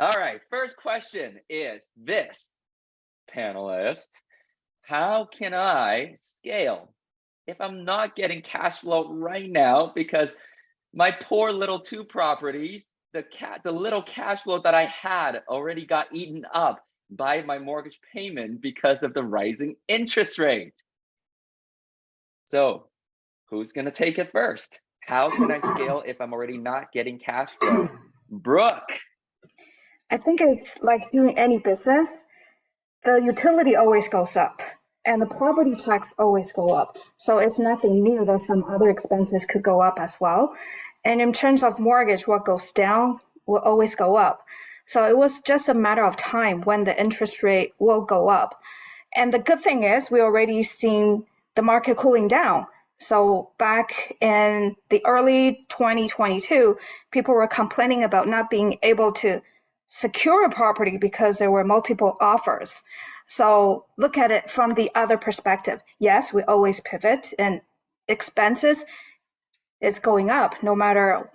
All right, first question is this, panelists. How can I scale if I'm not getting cash flow right now because my poor little two properties, the little cash flow that I had already got eaten up by my mortgage payment because of the rising interest rate? So, who's going to take it first? How can I scale if I'm already not getting cash flow? Brooke. I think it's like doing any business. The utility always goes up and the property tax always go up. So it's nothing new that some other expenses could go up as well. And in terms of mortgage, what goes down will always go up. So it was just a matter of time when the interest rate will go up. And the good thing is we already seen the market cooling down. So back in the early 2022, people were complaining about not being able to secure a property because there were multiple offers. So look at it from the other perspective. Yes, we always pivot and expenses is going up no matter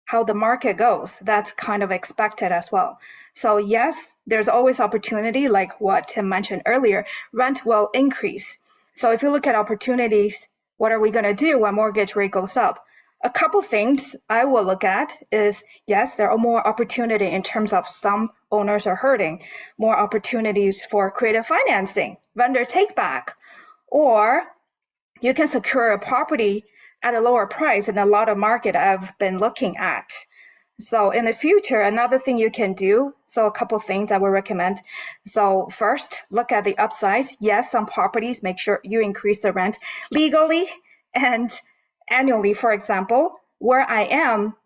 how the market goes. That's kind of expected as well. So yes, there's always opportunity, like what Tim mentioned earlier, rent will increase. So if you look at opportunities, what are we going to do when mortgage rate goes up? A couple things I will look at is, yes, there are more opportunity in terms of some owners are hurting, more opportunities for creative financing, vendor take back, or you can secure a property at a lower price in a lot of market I've been looking at. So in the future, another thing you can do, so a couple things I would recommend. So first, look at the upside. Yes, some properties, make sure you increase the rent legally and annually. For example, where I am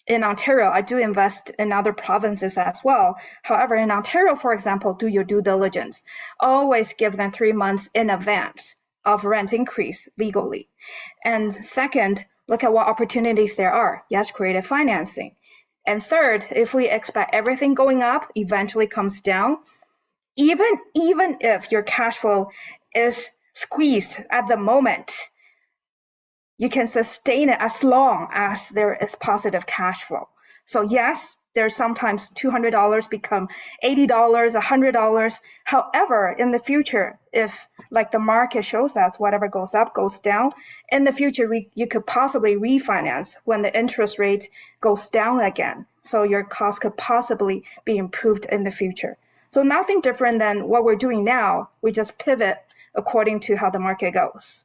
in Ontario, I do invest in other provinces as well. However, in Ontario, for example, do your due diligence. Always give them 3 months in advance of rent increase legally. And second, look at what opportunities there are. Yes, creative financing. And third, if we expect everything going up, eventually comes down, even if your cash flow is squeezed at the moment, you can sustain it as long as there is positive cash flow. So yes, there's sometimes $200 become $80, $100. However, in the future, if like the market shows us, whatever goes up, goes down, in the future, you could possibly refinance when the interest rate goes down again. So your cost could possibly be improved in the future. So nothing different than what we're doing now. We just pivot according to how the market goes.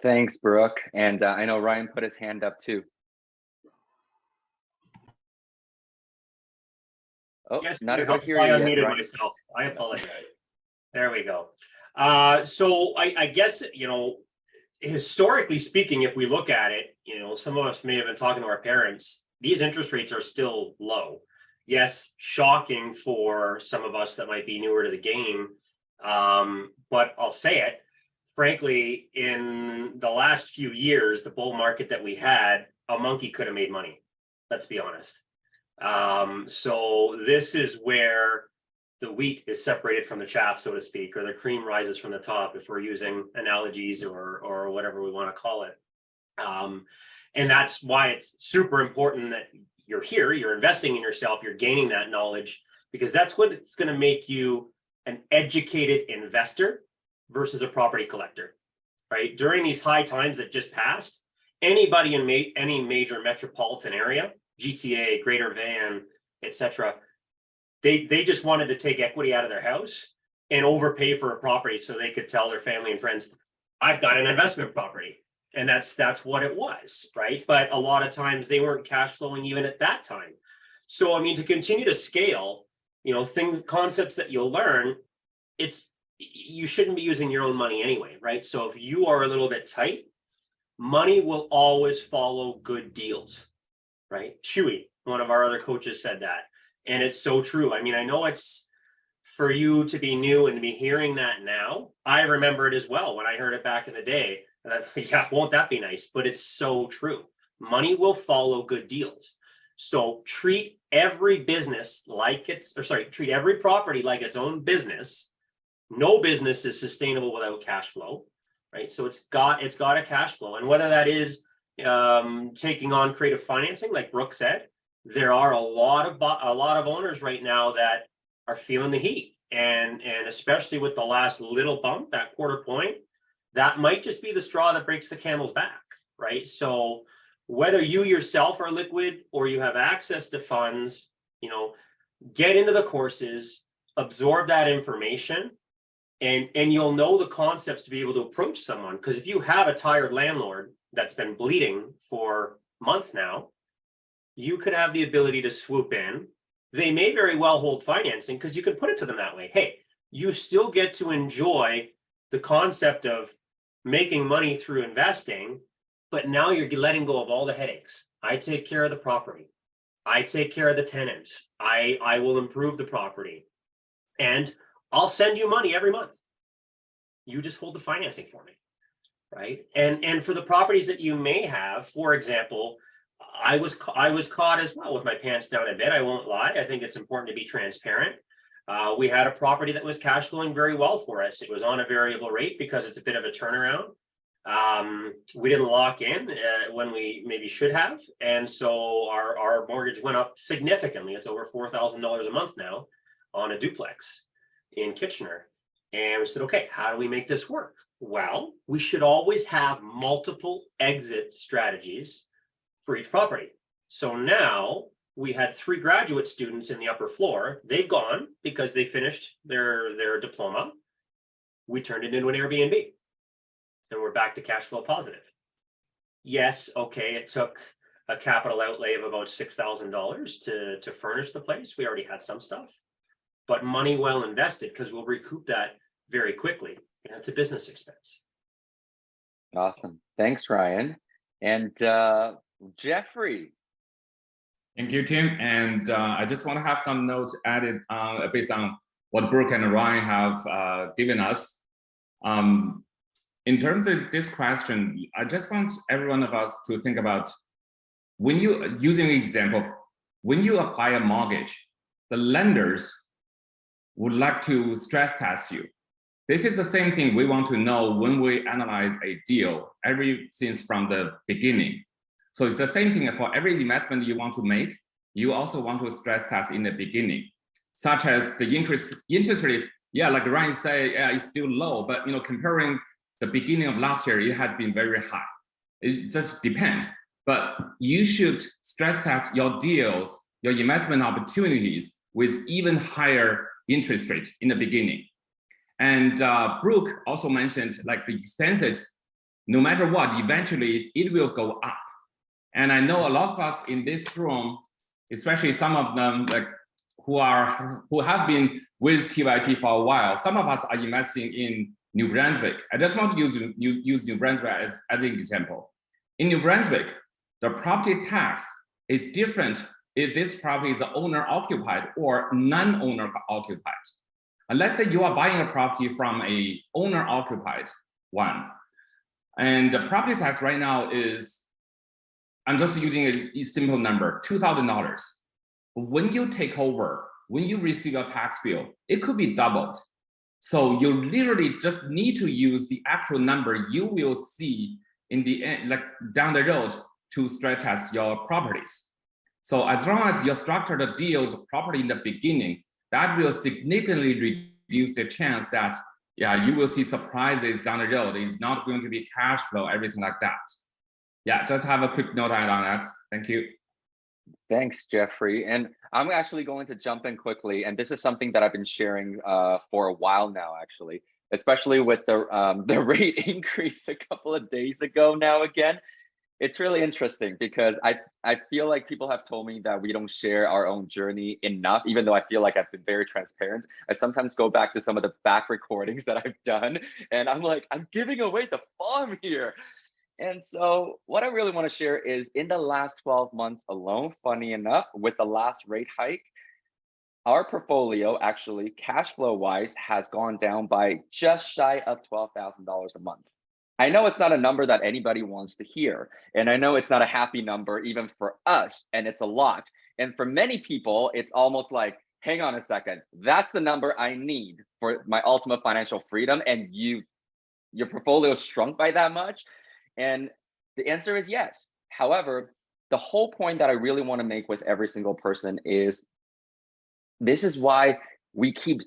Thanks, Brooke. And I know Ryan put his hand up too. Oh, yes, not able to hear I you unmuted yet, myself. I apologize. There we go. So I guess, historically speaking, if we look at it, some of us may have been talking to our parents, these interest rates are still low. Yes, shocking for some of us that might be newer to the game. But I'll say it, frankly, in the last few years, the bull market that we had, a monkey could have made money. Let's be honest. So this is where the wheat is separated from the chaff, so to speak, or the cream rises from the top, if we're using analogies or whatever we want to call it. And that's why it's super important that you're here, you're investing in yourself, you're gaining that knowledge, because that's what it's going to make you an educated investor versus a property collector, right? During these high times that just passed, anybody in any major metropolitan area, GTA, Greater Van, etc., they just wanted to take equity out of their house and overpay for a property so they could tell their family and friends, I've got an investment property. And that's what it was, right? But a lot of times they weren't cash flowing even at that time. So, I mean, to continue to scale, concepts that you'll learn, you shouldn't be using your own money anyway, right? So if you are a little bit tight, money will always follow good deals, right? Chewy, one of our other coaches, said that. And it's so true. I mean, I know it's for you to be new and to be hearing that now. I remember it as well when I heard it back in the day. Yeah, won't that be nice? But it's so true. Money will follow good deals. So treat every business treat every property like its own business. No business is sustainable without cash flow, right? So it's got a cash flow. And whether that is taking on creative financing, like Brooke said, there are a lot of owners right now that are feeling the heat, and especially with the last little bump, that quarter point, that might just be the straw that breaks the camel's back, right? So whether you yourself are liquid or you have access to funds, get into the courses, absorb that information, and you'll know the concepts to be able to approach someone. Because if you have a tired landlord that's been bleeding for months now, you could have the ability to swoop in. They may very well hold financing, because you can put it to them that way. Hey, you still get to enjoy the concept of making money through investing, but now you're letting go of all the headaches. I take care of the property. I take care of the tenants. I will improve the property, and I'll send you money every month. You just hold the financing for me, right? And for the properties that you may have, for example, I was caught as well with my pants down a bit. I won't lie. I think it's important to be transparent. We had a property that was cash flowing very well for us. It was on a variable rate because it's a bit of a turnaround. We didn't lock in when we maybe should have, and so our mortgage went up significantly. It's over $4,000 a month now on a duplex in Kitchener. And we said, okay, how do we make this work? Well, we should always have multiple exit strategies for each property. So now we had 3 graduate students in the upper floor. They've gone because they finished their diploma. We turned it into an Airbnb, and we're back to cash flow positive. Yes, okay, it took a capital outlay of about $6,000 to furnish the place. We already had some stuff, but money well invested, because we'll recoup that very quickly. And it's a business expense. Awesome. Thanks, Ryan. And Jeffrey. Thank you, Tim. And I just want to have some notes added based on what Brooke and Ryan have given us. In terms of this question, I just want every one of us to think about, when you, using the example, when you apply a mortgage, the lenders would like to stress test you. This is the same thing we want to know when we analyze a deal, since from the beginning. So it's the same thing for every investment you want to make. You also want to stress test in the beginning, such as the interest rate. Yeah, like Ryan said, yeah, it's still low, but comparing the beginning of last year, it has been very high. It just depends. But you should stress test your deals, your investment opportunities with even higher interest rate in the beginning. And Brooke also mentioned, like, the expenses, no matter what, eventually it will go up. And I know a lot of us in this room, especially some of them like who have been with TYT for a while, some of us are investing in New Brunswick. I just want to use New Brunswick as an example. In New Brunswick, the property tax is different if this property is owner occupied or non-owner occupied. And let's say you are buying a property from a owner occupied one, and the property tax right now is, I'm just using a simple number, $2,000. When you take over, when you receive your tax bill, it could be doubled. So you literally just need to use the actual number you will see in the end, like down the road, to stress test your properties. So as long as you structure the deals properly in the beginning, that will significantly reduce the chance that, yeah, you will see surprises down the road. It's not going to be cash flow, everything like that. Yeah, just have a quick note on that. Thank you. Thanks, Jeffrey. And I'm actually going to jump in quickly. And this is something that I've been sharing for a while now, actually, especially with the rate increase a couple of days ago now again. It's really interesting because I feel like people have told me that we don't share our own journey enough, even though I feel like I've been very transparent. I sometimes go back to some of the back recordings that I've done, and I'm like, I'm giving away the farm here. And so what I really want to share is, in the last 12 months alone, funny enough, with the last rate hike, our portfolio actually cash flow wise has gone down by just shy of $12,000 a month. I know it's not a number that anybody wants to hear, and I know it's not a happy number even for us, and it's a lot. And for many people, it's almost like, hang on a second, that's the number I need for my ultimate financial freedom, and your portfolio shrunk by that much? And the answer is yes. However, the whole point that I really want to make with every single person is this is why we keep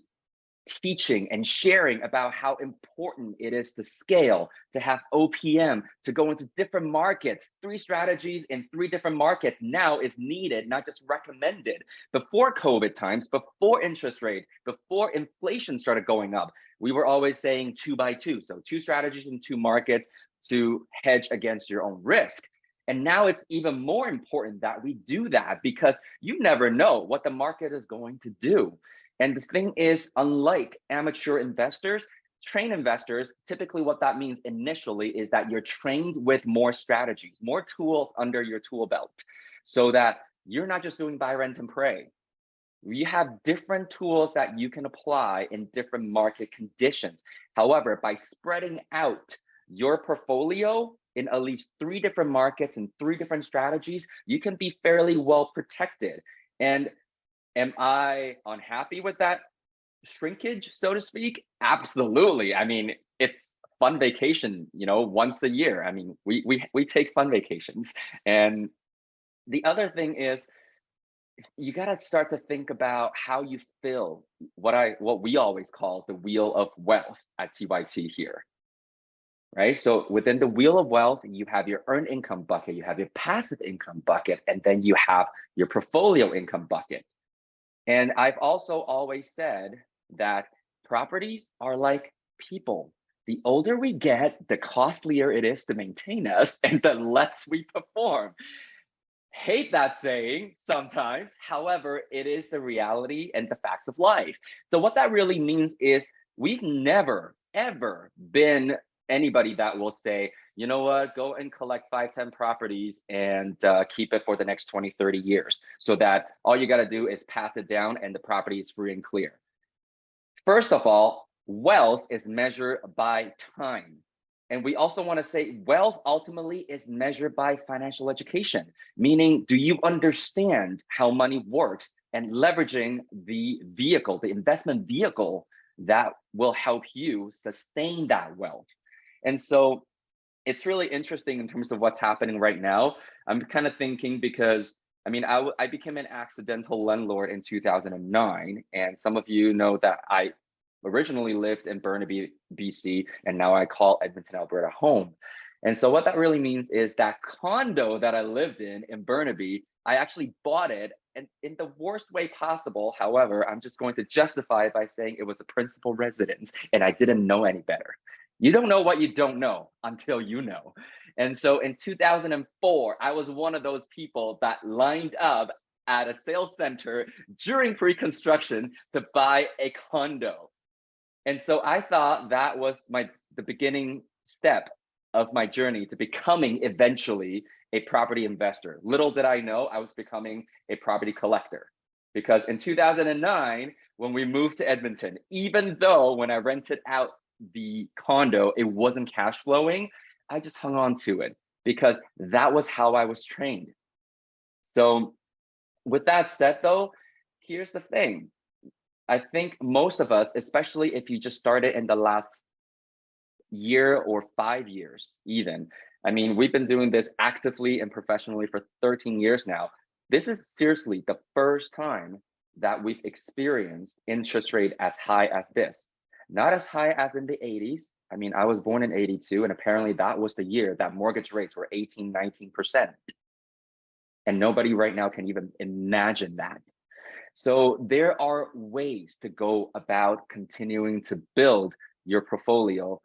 teaching and sharing about how important it is to scale, to have OPM, to go into different markets. 3 strategies in 3 different markets now is needed, not just recommended. Before COVID times, before interest rate, before inflation started going up, we were always saying 2 by 2. So 2 strategies in 2 markets to hedge against your own risk. And now it's even more important that we do that because you never know what the market is going to do. And the thing is, unlike amateur investors, trained investors, typically what that means initially is that you're trained with more strategies, more tools under your tool belt, so that you're not just doing buy, rent, and pray. You have different tools that you can apply in different market conditions. However, by spreading out your portfolio in at least 3 different markets and 3 different strategies, you can be fairly well protected. And am I unhappy with that shrinkage, so to speak? Absolutely. I mean, it's fun vacation, once a year. I mean, we take fun vacations. And the other thing is, you got to start to think about how you fill what we always call the wheel of wealth at TYT here. Right? So within the wheel of wealth, you have your earned income bucket, you have your passive income bucket, and then you have your portfolio income bucket. And I've also always said that properties are like people. The older we get, the costlier it is to maintain us and the less we perform. Hate that saying sometimes. However, it is the reality and the facts of life. So what that really means is we've never, ever been anybody that will say, you know what, go and collect 5-10 properties and keep it for the next 20-30 years, so that all you got to do is pass it down and the property is free and clear. First of all, wealth is measured by time. And we also want to say wealth ultimately is measured by financial education, meaning, do you understand how money works and leveraging the vehicle, the investment vehicle that will help you sustain that wealth? And so it's really interesting in terms of what's happening right now. I'm kind of thinking because, I mean, I became an accidental landlord in 2009. And some of you know that I originally lived in Burnaby, BC, and now I call Edmonton, Alberta home. And so what that really means is that condo that I lived in Burnaby, I actually bought it and in the worst way possible. However, I'm just going to justify it by saying it was a principal residence and I didn't know any better. You don't know what you don't know until you know. And so in 2004, I was one of those people that lined up at a sales center during pre-construction to buy a condo. And so I thought that was the beginning step of my journey to becoming eventually a property investor. Little did I know I was becoming a property collector, because in 2009, when we moved to Edmonton, even though when I rented out the condo, it wasn't cash flowing, I just hung on to it because that was how I was trained. So with that said though, here's the thing. I think most of us, especially if you just started in the last year or 5 years even, I mean, we've been doing this actively and professionally for 13 years now. This is seriously the first time that we've experienced interest rate as high as this. Not as high as in the 80s. I mean, I was born in 82, and apparently that was the year that mortgage rates were 18, 19%. And nobody right now can even imagine that. So there are ways to go about continuing to build your portfolio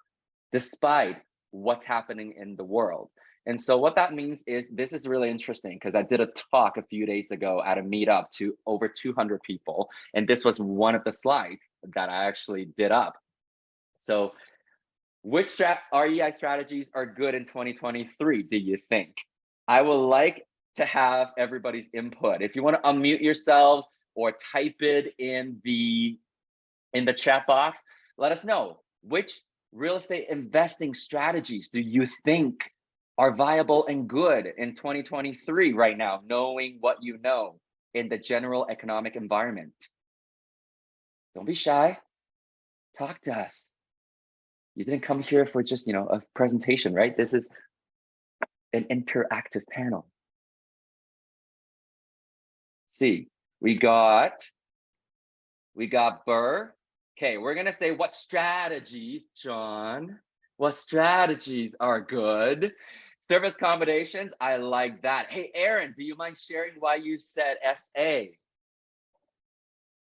despite what's happening in the world. And so what that means is, this is really interesting because I did a talk a few days ago at a meetup to over 200 people. And this was one of the slides that I actually did up. So which REI strategies are good in 2023, do you think? I would like to have everybody's input. If you want to unmute yourselves or type it in the chat box, let us know. Which real estate investing strategies do you think are viable and good in 2023 right now, knowing what you know in the general economic environment? Don't be shy. Talk to us. You didn't come here for just, a presentation, right? This is an interactive panel. see. We got Burr. Okay, we're gonna say what strategies, John? What strategies are good? Service accommodations, I like that. Hey, Aaron, do you mind sharing why you said SA?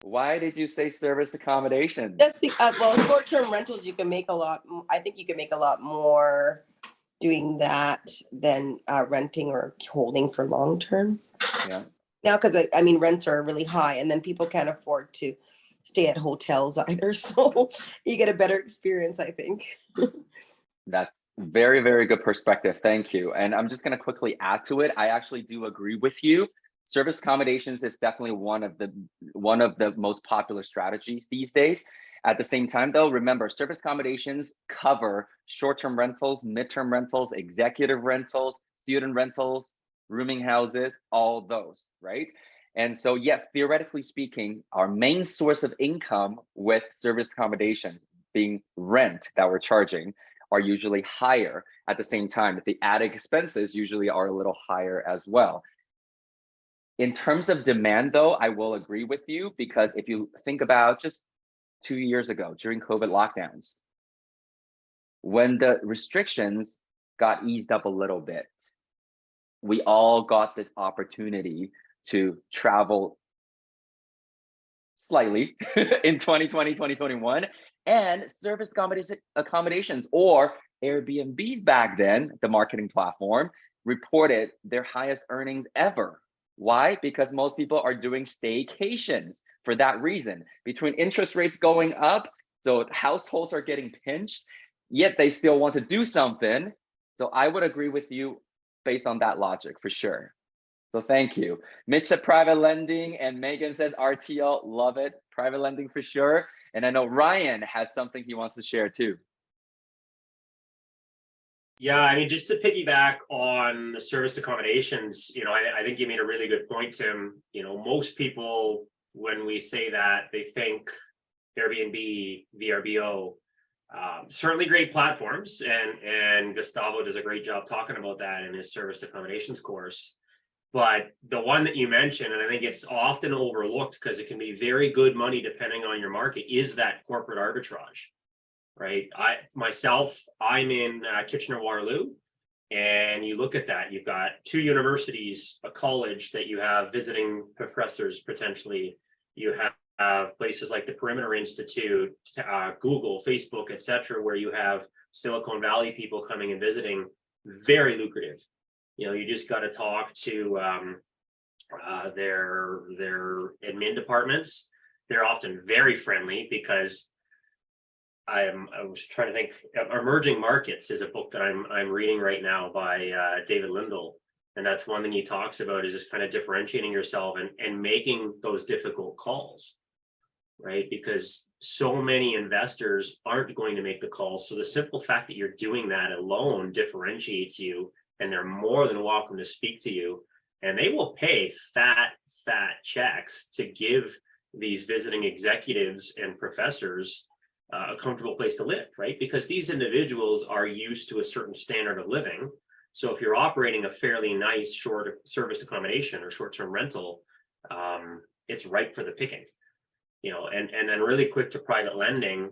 Why did you say service accommodations? Just well, short-term rentals, you can make a lot. I think you can make a lot more doing that than renting or holding for long-term. Yeah. Now, because I mean, rents are really high, and then people can't afford to stay at hotels either. So you get a better experience, I think. That's very, very good perspective. Thank you. And I'm just going to quickly add to it. I actually do agree with you. Service accommodations is definitely one of the most popular strategies these days. At the same time, though, remember, service accommodations cover short-term rentals, midterm rentals, executive rentals, student rentals, rooming houses, all those, right? And so, yes, theoretically speaking, our main source of income with service accommodation being rent that we're charging are usually higher. At the same time, the added expenses usually are a little higher as well. In terms of demand, though, I will agree with you, because if you think about just 2 years ago during COVID lockdowns, when the restrictions got eased up a little bit, we all got the opportunity to travel slightly in 2020, 2021, and service accommodations or Airbnbs back then, the marketing platform, reported their highest earnings ever. Why? Because most people are doing staycations for that reason. Between interest rates going up, so households are getting pinched, yet they still want to do something. So I would agree with you based on that logic for sure. So thank you. Mitch said private lending, and Megan says RTL, love it. Private lending for sure. And I know Ryan has something he wants to share too. Yeah, I mean, just to piggyback on the service accommodations, I think you made a really good point, Tim. Most people, when we say that, they think Airbnb, VRBO, certainly great platforms, and Gustavo does a great job talking about that in his service accommodations course. But the one that you mentioned, and I think it's often overlooked because it can be very good money depending on your market, is that corporate arbitrage. Right. I'm in Kitchener-Waterloo, and you look at that, you've got 2 universities, a college that you have visiting professors potentially. You have places like the Perimeter Institute, Google, Facebook, etc., where you have Silicon Valley people coming and visiting. Very lucrative. You just got to talk to their admin departments. They're often very friendly because I was trying to think. Emerging Markets is a book that I'm reading right now by David Lindell, and that's one thing he talks about is just kind of differentiating yourself and making those difficult calls, right? Because so many investors aren't going to make the calls. So the simple fact that you're doing that alone differentiates you, and they're more than welcome to speak to you, and they will pay fat checks to give these visiting executives and professors a comfortable place to live, right? Because these individuals are used to a certain standard of living. So if you're operating a fairly nice short service accommodation or short-term rental, it's ripe for the picking. And then really quick to private lending,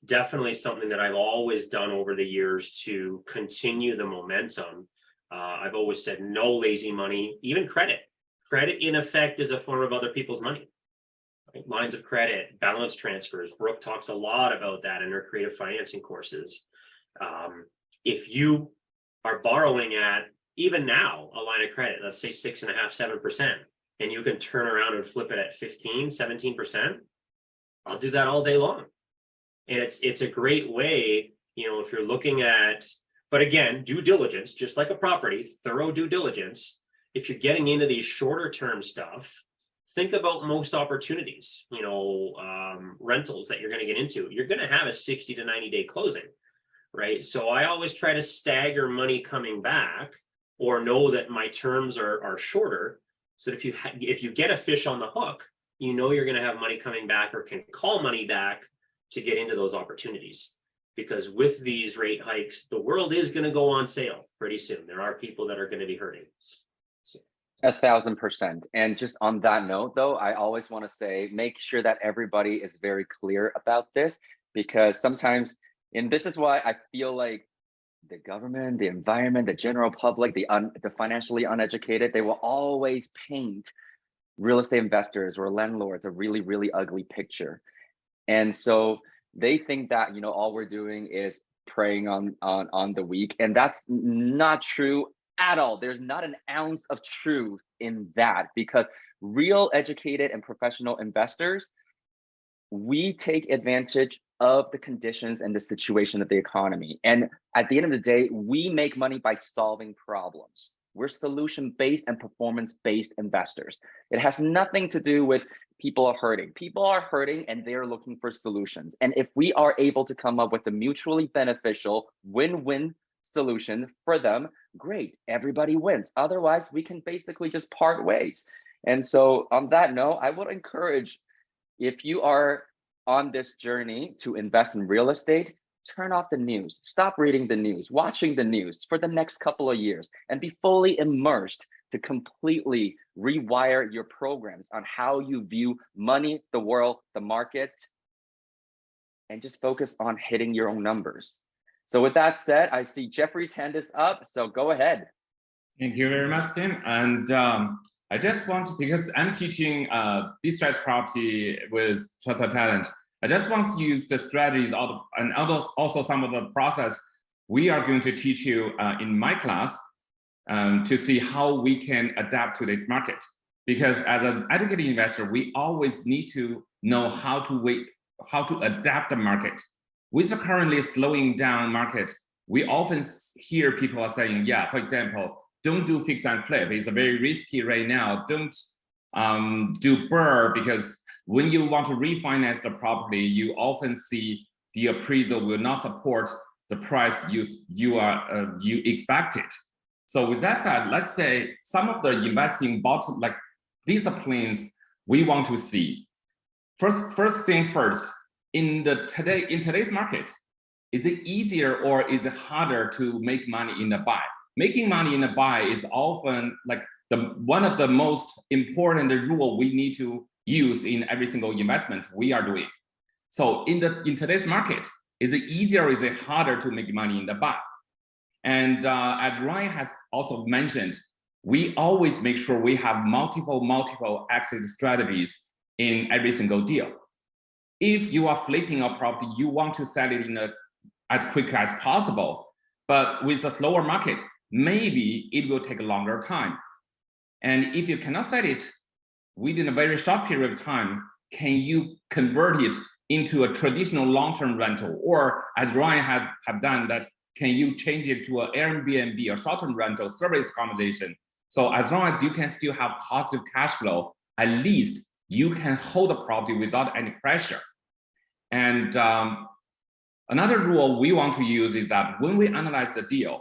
definitely something that I've always done over the years to continue the momentum. I've always said no lazy money, even credit. Credit in effect is a form of other people's money. Lines of credit, balance transfers. Brooke talks a lot about that in her creative financing courses. If you are borrowing at, even now, a line of credit, let's say 6.5%, 7%, and you can turn around and flip it at 15, 17%, I'll do that all day long. And it's a great way, if you're looking at, but again, due diligence, just like a property, thorough due diligence. If you're getting into these shorter term stuff, think about most opportunities, rentals that you're going to get into. You're going to have a 60 to 90 day closing, right? So I always try to stagger money coming back, or know that my terms are shorter. So that if you get a fish on the hook, you're going to have money coming back or can call money back to get into those opportunities. Because with these rate hikes, the world is going to go on sale pretty soon. There are people that are going to be hurting. 1,000%. And just on that note, though, I always want to say, make sure that everybody is very clear about this, because sometimes, and this is why I feel like the government, the environment, the general public, the financially uneducated, they will always paint real estate investors or landlords a really, really ugly picture. And so they think that, you know, all we're doing is preying on the weak, and that's not true at all. There's not an ounce of truth in that, because real educated and professional investors, we take advantage of the conditions and the situation of the economy. And at the end of the day, we make money by solving problems. We're solution-based and performance-based investors. It has nothing to do with people are hurting. People are hurting and they're looking for solutions. And if we are able to come up with a mutually beneficial win-win solution for them, great, everybody wins. Otherwise, we can basically just part ways. And so on that note, I would encourage, if you are on this journey to invest in real estate, turn off the news, stop reading the news, watching the news for the next couple of years, and be fully immersed to completely rewire your programs on how you view money, the world, the market, and just focus on hitting your own numbers. So with that said, I see Jeffrey's hand is up, so go ahead. Thank you very much, Tim. And I just want to, because I'm teaching distressed property with Trusted Talent, I just want to use the strategies and also some of the process we are going to teach you in my class to see how we can adapt to this market. Because as an educated investor, we always need to know how to adapt the market. With the currently slowing down market, we often hear people are saying, yeah, for example, don't do fix and flip. It's very risky right now. Don't do BRRRR, because when you want to refinance the property, you often see the appraisal will not support the price you expected. So with that said, let's say some of the investing bottom like disciplines we want to see. First thing first, in today's market, is it easier or is it harder to make money in the buy? Making money in the buy is often like one of the most important rule we need to use in every single investment we are doing. So in today's market, is it easier or is it harder to make money in the buy? And as Ryan has also mentioned, we always make sure we have multiple exit strategies in every single deal. If you are flipping a property, you want to sell it as quick as possible, but with a slower market, maybe it will take a longer time. And if you cannot sell it within a very short period of time, can you convert it into a traditional long-term rental? Or as Ryan have done that, can you change it to an Airbnb or short-term rental service accommodation? So as long as you can still have positive cash flow, at least you can hold the property without any pressure. And another rule we want to use is that when we analyze the deal,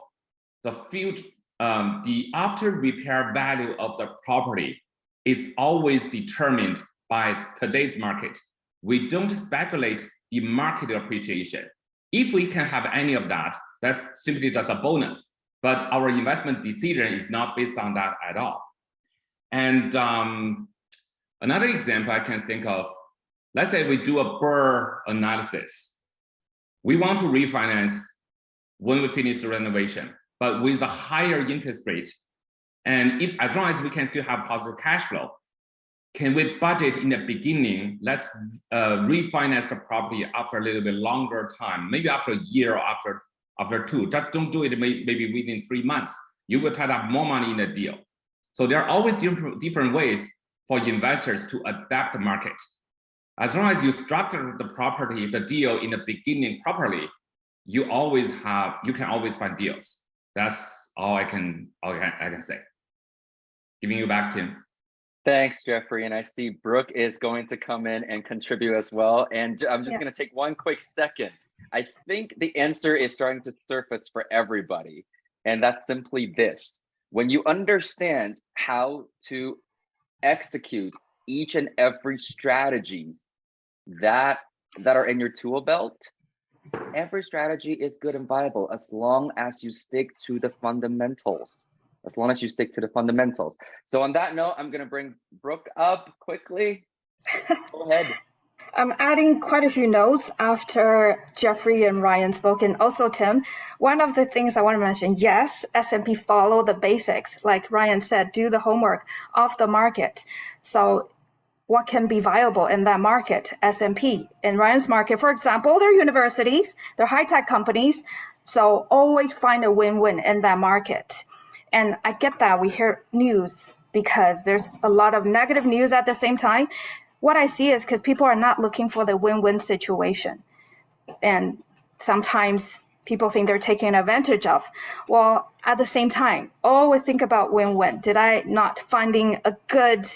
the after repair value of the property is always determined by today's market. We don't speculate the market appreciation. If we can have any of that, that's simply just a bonus. But our investment decision is not based on that at all. And another example I can think of, let's say we do a BRRRR analysis. We want to refinance when we finish the renovation, but with a higher interest rate. And as long as we can still have positive cash flow, can we budget in the beginning? Let's refinance the property after a little bit longer time, maybe after a year or after two. Just don't do it maybe within 3 months. You will tie up more money in the deal. So there are always different ways for investors to adapt the market. As long as you structure the property, the deal in the beginning properly, you can always find deals. That's all I can say. Giving you back, Tim. Thanks, Jeffrey. And I see Brooke is going to come in and contribute as well. And I'm just going to take one quick second. I think the answer is starting to surface for everybody. And that's simply this. When you understand how to execute each and every strategies that are in your tool belt, every strategy is good and viable as long as you stick to the fundamentals. as long as you stick to the fundamentals. So on that note, I'm going to bring Brooke up quickly. Go ahead. I'm adding quite a few notes after Jeffrey and Ryan spoke, and also Tim. One of the things I want to mention, yes, S&P follow the basics. Like Ryan said, do the homework of the market. So what can be viable in that market? S&P. In Ryan's market, for example, they're universities, they're high-tech companies. So always find a win-win in that market. And I get that we hear news because there's a lot of negative news at the same time. What I see is because people are not looking for the win-win situation. And sometimes people think they're taking advantage of. Well, at the same time, always think about win-win. Did I not finding a good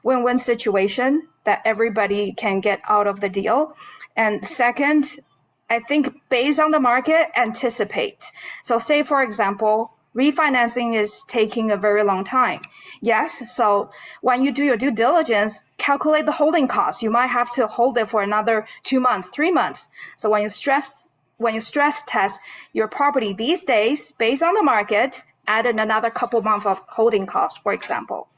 win-win situation that everybody can get out of the deal? And second, I think based on the market, anticipate. So say, for example, refinancing is taking a very long time. Yes, so when you do your due diligence, calculate the holding costs. You might have to hold it for another 2 months, 3 months. So when you stress test your property these days, based on the market, add in another couple months of holding costs, for example.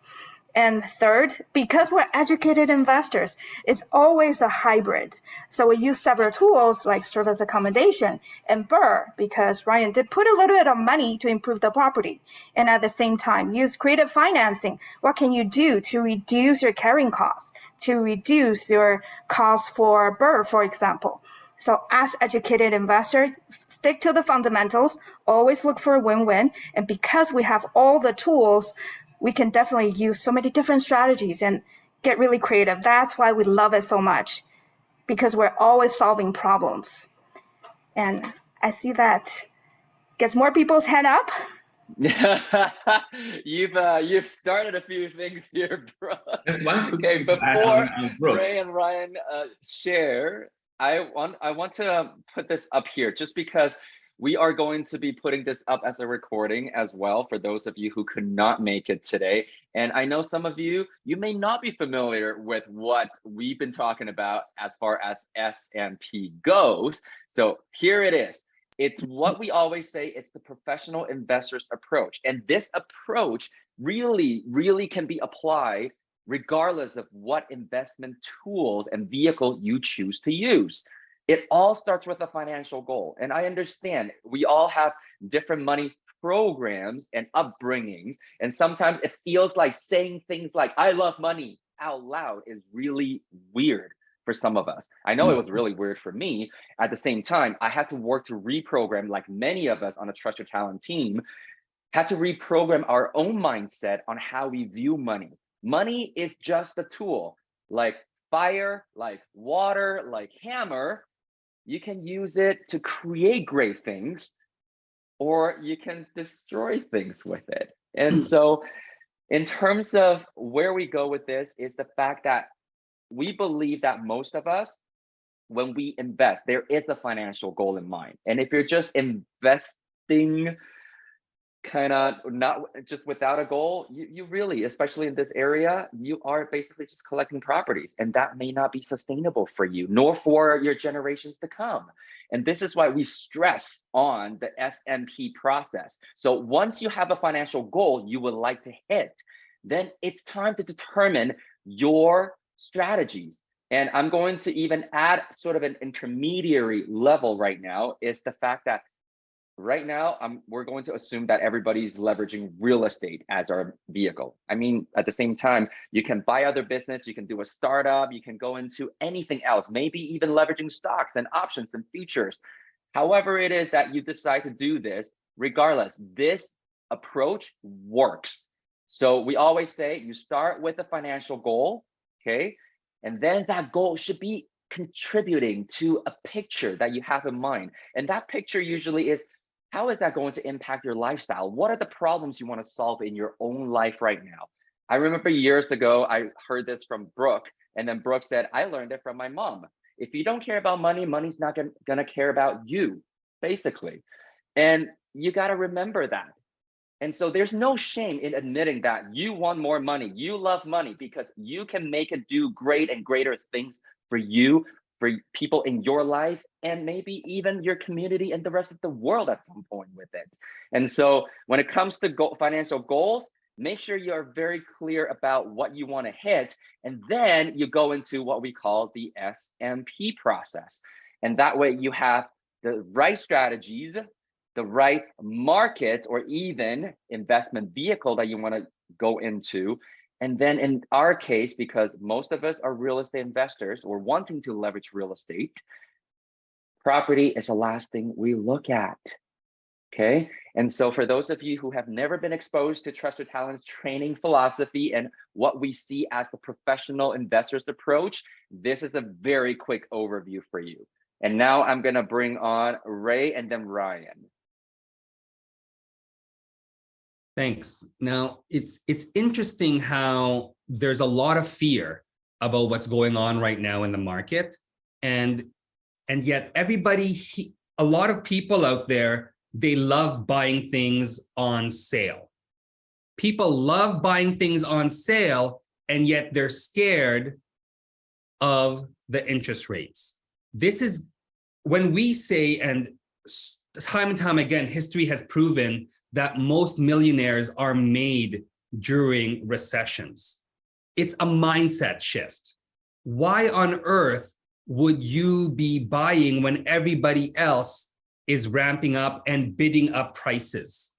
And third, because we're educated investors, it's always a hybrid. So we use several tools like service accommodation and BRRRR, because Ryan did put a little bit of money to improve the property. And at the same time, use creative financing. What can you do to reduce your carrying costs, to reduce your cost for BRRRR, for example? So as educated investors, stick to the fundamentals, always look for a win-win. And because we have all the tools, we can definitely use so many different strategies and get really creative. That's why we love it so much, because we're always solving problems. And I see that gets more people's hand up. You've started a few things here, bro. Okay, Before Ray and Ryan share, I want to put this up here just because we are going to be putting this up as a recording as well for those of you who could not make it today. And I know some of you may not be familiar with what we've been talking about as far as S&P goes. So here it is. It's what we always say, it's the professional investor's approach. And this approach really, really can be applied regardless of what investment tools and vehicles you choose to use. It all starts with a financial goal. And I understand we all have different money programs and upbringings. And sometimes it feels like saying things like, I love money out loud is really weird for some of us. I know it was really weird for me. At the same time, I had to work to reprogram, like many of us on a Trust Your Talent team, had to reprogram our own mindset on how we view money. Money is just a tool, like fire, like water, like hammer. You can use it to create great things, or you can destroy things with it. And so in terms of where we go with this is the fact that we believe that most of us, when we invest, there is a financial goal in mind. And if you're just investing kind of not just without a goal, you really, especially in this area, you are basically just collecting properties, and that may not be sustainable for you nor for your generations to come. And this is why we stress on the S&P process. So once you have a financial goal you would like to hit, then it's time to determine your strategies. And I'm going to even add sort of an intermediary level right now, is the fact that right now, we're going to assume that everybody's leveraging real estate as our vehicle. I mean, at the same time, you can buy other business, you can do a startup, you can go into anything else, maybe even leveraging stocks and options and futures. However it is that you decide to do this, regardless, this approach works. So we always say you start with a financial goal, okay? And then that goal should be contributing to a picture that you have in mind. And that picture usually is, how is that going to impact your lifestyle? What are the problems you want to solve in your own life right now? I remember years ago, I heard this from Brooke, and then Brooke said, I learned it from my mom. If you don't care about money, money's not gonna care about you, basically. And you gotta remember that. And so there's no shame in admitting that you want more money, you love money, because you can make it do great and greater things for you for people in your life and maybe even your community and the rest of the world at some point with it. And so when it comes to financial goals, make sure you're very clear about what you want to hit. And then you go into what we call the SMP process. And that way you have the right strategies, the right market, or even investment vehicle that you want to go into. And then in our case, because most of us are real estate investors or wanting to leverage real estate, property is the last thing we look at. Okay. And so for those of you who have never been exposed to Trust Your Talents training philosophy and what we see as the professional investor's approach, this is a very quick overview for you. And now I'm going to bring on Ray and then Ryan. Thanks. Now, it's interesting how there's a lot of fear about what's going on right now in the market. And yet everybody, a lot of people out there, they love buying things on sale. People love buying things on sale, and yet they're scared of the interest rates. This is when we say, and time again, history has proven that most millionaires are made during recessions. It's a mindset shift. Why on earth would you be buying when everybody else is ramping up and bidding up prices?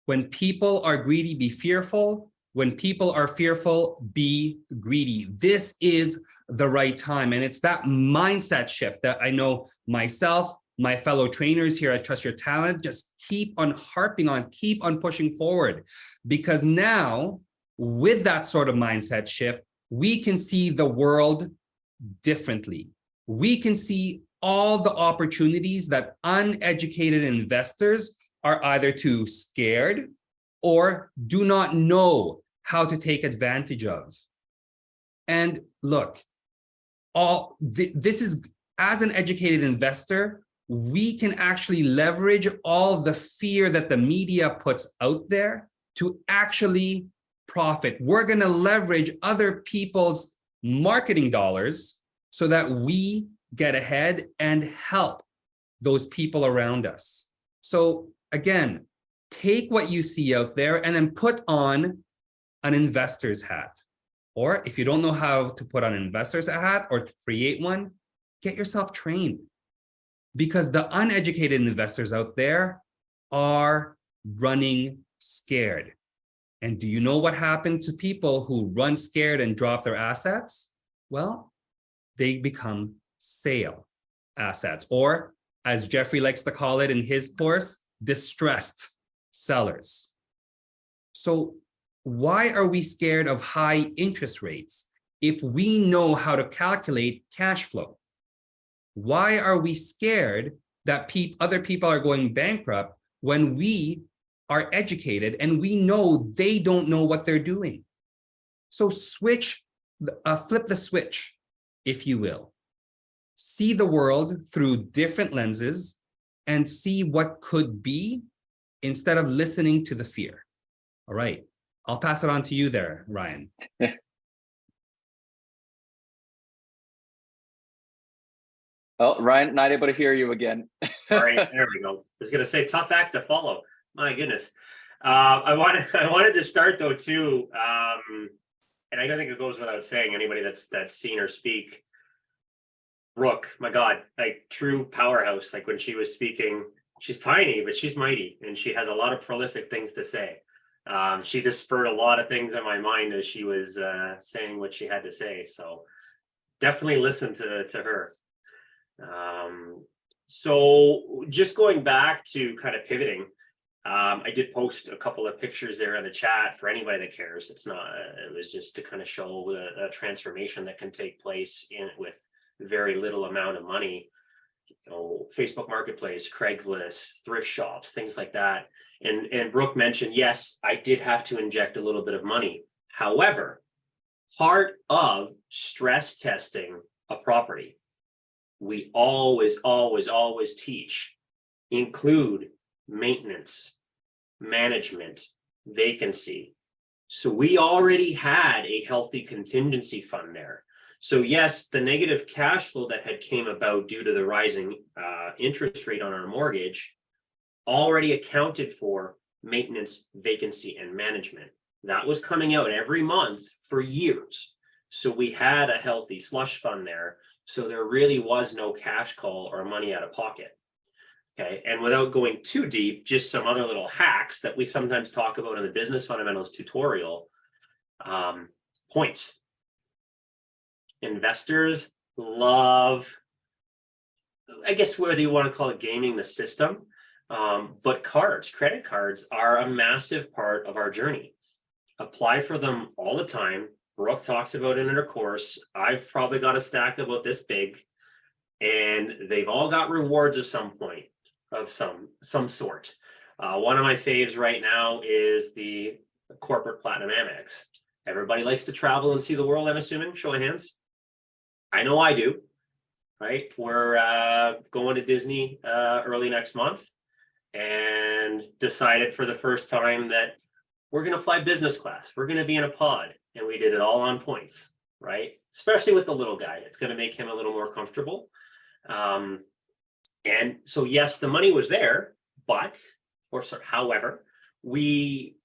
When people are greedy, be fearful. When people are fearful, be greedy. This is the right time. And it's that mindset shift that I know myself, my fellow trainers here at Trust Your Talent, just keep on harping on, keep on pushing forward. Because now, with that sort of mindset shift, we can see the world differently. We can see all the opportunities that uneducated investors are either too scared or do not know how to take advantage of. And look, this is, as an educated investor, we can actually leverage all the fear that the media puts out there to actually profit. We're going to leverage other people's marketing dollars so that we get ahead and help those people around us. So again, take what you see out there and then put on an investor's hat. Or if you don't know how to put on an investor's hat or to create one, get yourself trained. Because the uneducated investors out there are running scared. And do you know what happened to people who run scared and drop their assets? Well, they become sale assets, or as Jeffrey likes to call it in his course, distressed sellers. So why are we scared of high interest rates if we know how to calculate cash flow? Why are we scared that other people are going bankrupt when we are educated and we know they don't know what they're doing? So flip the switch, if you will. See the world through different lenses and see what could be instead of listening to the fear. All right, I'll pass it on to you there, Ryan. Oh, Ryan, not able to hear you again. Sorry, there we go. I was going to say tough act to follow. My goodness. I wanted to start though too, and I don't think it goes without saying, anybody that's seen her speak, Brooke, my God, like true powerhouse. Like when she was speaking, she's tiny, but she's mighty, and she has a lot of prolific things to say. She just spurred a lot of things in my mind as she was saying what she had to say. So definitely listen to her. So just going back to kind of pivoting, I did post a couple of pictures there in the chat for anybody that cares. It was just to kind of show a transformation that can take place with very little amount of money. You know, Facebook Marketplace, Craigslist, thrift shops, things like that. And Brooke mentioned, yes, I did have to inject a little bit of money. However, part of stress testing a property, we always teach, include maintenance, management, vacancy. So we already had a healthy contingency fund there. So yes, the negative cash flow that had came about due to the rising interest rate on our mortgage already accounted for maintenance, vacancy, and management. That was coming out every month for years. So we had a healthy slush fund there. So there really was no cash call or money out of pocket. Okay. And without going too deep, just some other little hacks that we sometimes talk about in the business fundamentals tutorial. Points. Investors love, I guess, whether you want to call it gaming the system, but credit cards are a massive part of our journey. Apply for them all the time. Brooke talks about it in her course. I've probably got a stack about this big, and they've all got rewards of some point, of some sort. One of my faves right now is the corporate platinum Amex. Everybody likes to travel and see the world, I'm assuming. Show of hands. I know I do, right? We're going to Disney early next month and decided for the first time that we're going to fly business class. We're going to be in a pod, and we did it all on points, right? Especially with the little guy. It's going to make him a little more comfortable. And so, yes, the money was there, however, we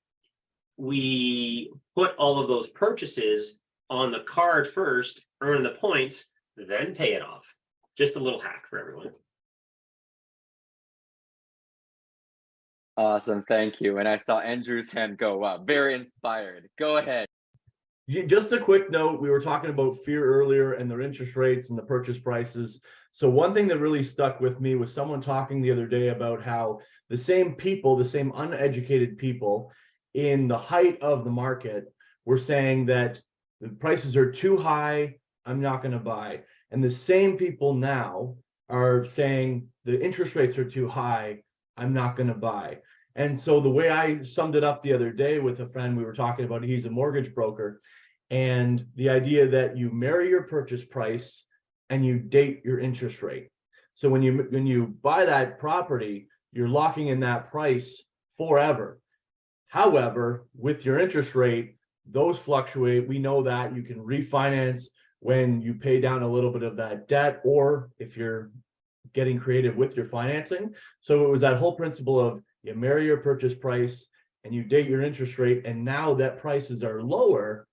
put all of those purchases on the card first, earn the points, then pay it off. Just a little hack for everyone. Awesome, thank you. And I saw Andrew's hand go up. Very inspired. Go ahead. Just a quick note, we were talking about fear earlier and their interest rates and the purchase prices. So one thing that really stuck with me was someone talking the other day about how the same people, the same uneducated people in the height of the market were saying that the prices are too high, I'm not going to buy. And the same people now are saying the interest rates are too high, I'm not going to buy. And so the way I summed it up the other day with a friend, we were talking about, he's a mortgage broker, and the idea that you marry your purchase price and you date your interest rate. So when you buy that property, you're locking in that price forever. However, with your interest rate, those fluctuate. We know that you can refinance when you pay down a little bit of that debt, or if you're getting creative with your financing. So it was that whole principle of you marry your purchase price and you date your interest rate. And now that prices are lower,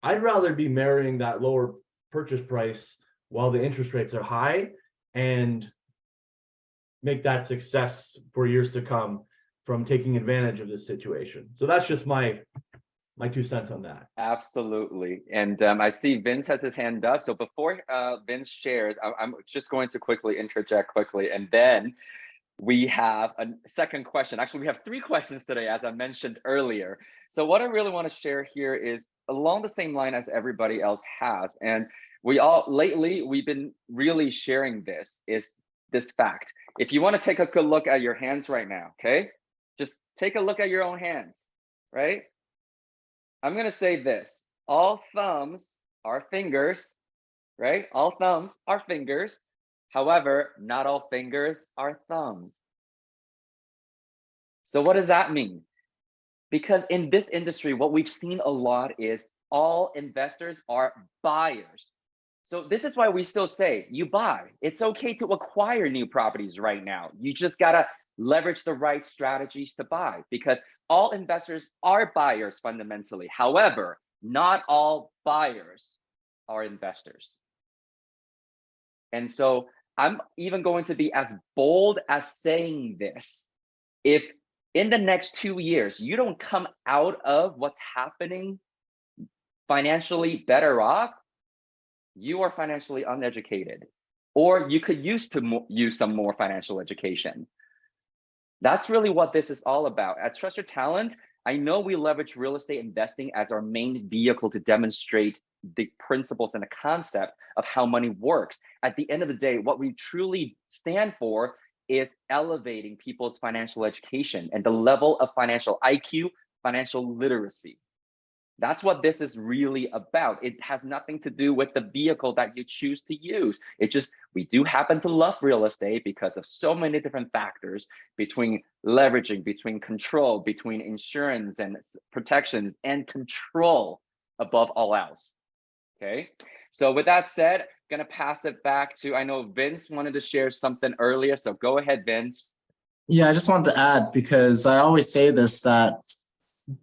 I'd rather be marrying that lower purchase price while the interest rates are high and make that success for years to come from taking advantage of this situation. So that's just my 2 cents on that. Absolutely. And I see Vince has his hand up. So before Vince shares, I'm just going to quickly interject quickly. And then we have a second question. Actually, we have 3 questions today, as I mentioned earlier. So what I really want to share here is along the same line as everybody else has. And we've been really sharing this fact. If you want to take a good look at your hands right now, okay? Just take a look at your own hands, right? I'm going to say this: all thumbs are fingers, right? All thumbs are fingers. However, not all fingers are thumbs. So what does that mean? Because in this industry, what we've seen a lot is all investors are buyers. So this is why we still say you buy. It's okay to acquire new properties right now. You just got to leverage the right strategies to buy, because all investors are buyers fundamentally. However, not all buyers are investors. And so I'm even going to be as bold as saying this: if in the next 2 years, you don't come out of what's happening financially better off, you are financially uneducated, or you could use some more financial education. That's really what this is all about. At Trust Your Talent, I know we leverage real estate investing as our main vehicle to demonstrate the principles and the concept of how money works. At the end of the day, what we truly stand for is elevating people's financial education and the level of financial IQ, financial literacy. That's what this is really about. It has nothing to do with the vehicle that you choose to use. We do happen to love real estate because of so many different factors, between leveraging, between control, between insurance and protections, and control above all else. Okay. So with that said, gonna pass it back to, I know Vince wanted to share something earlier. So go ahead, Vince. Yeah, I just wanted to add, because I always say this, that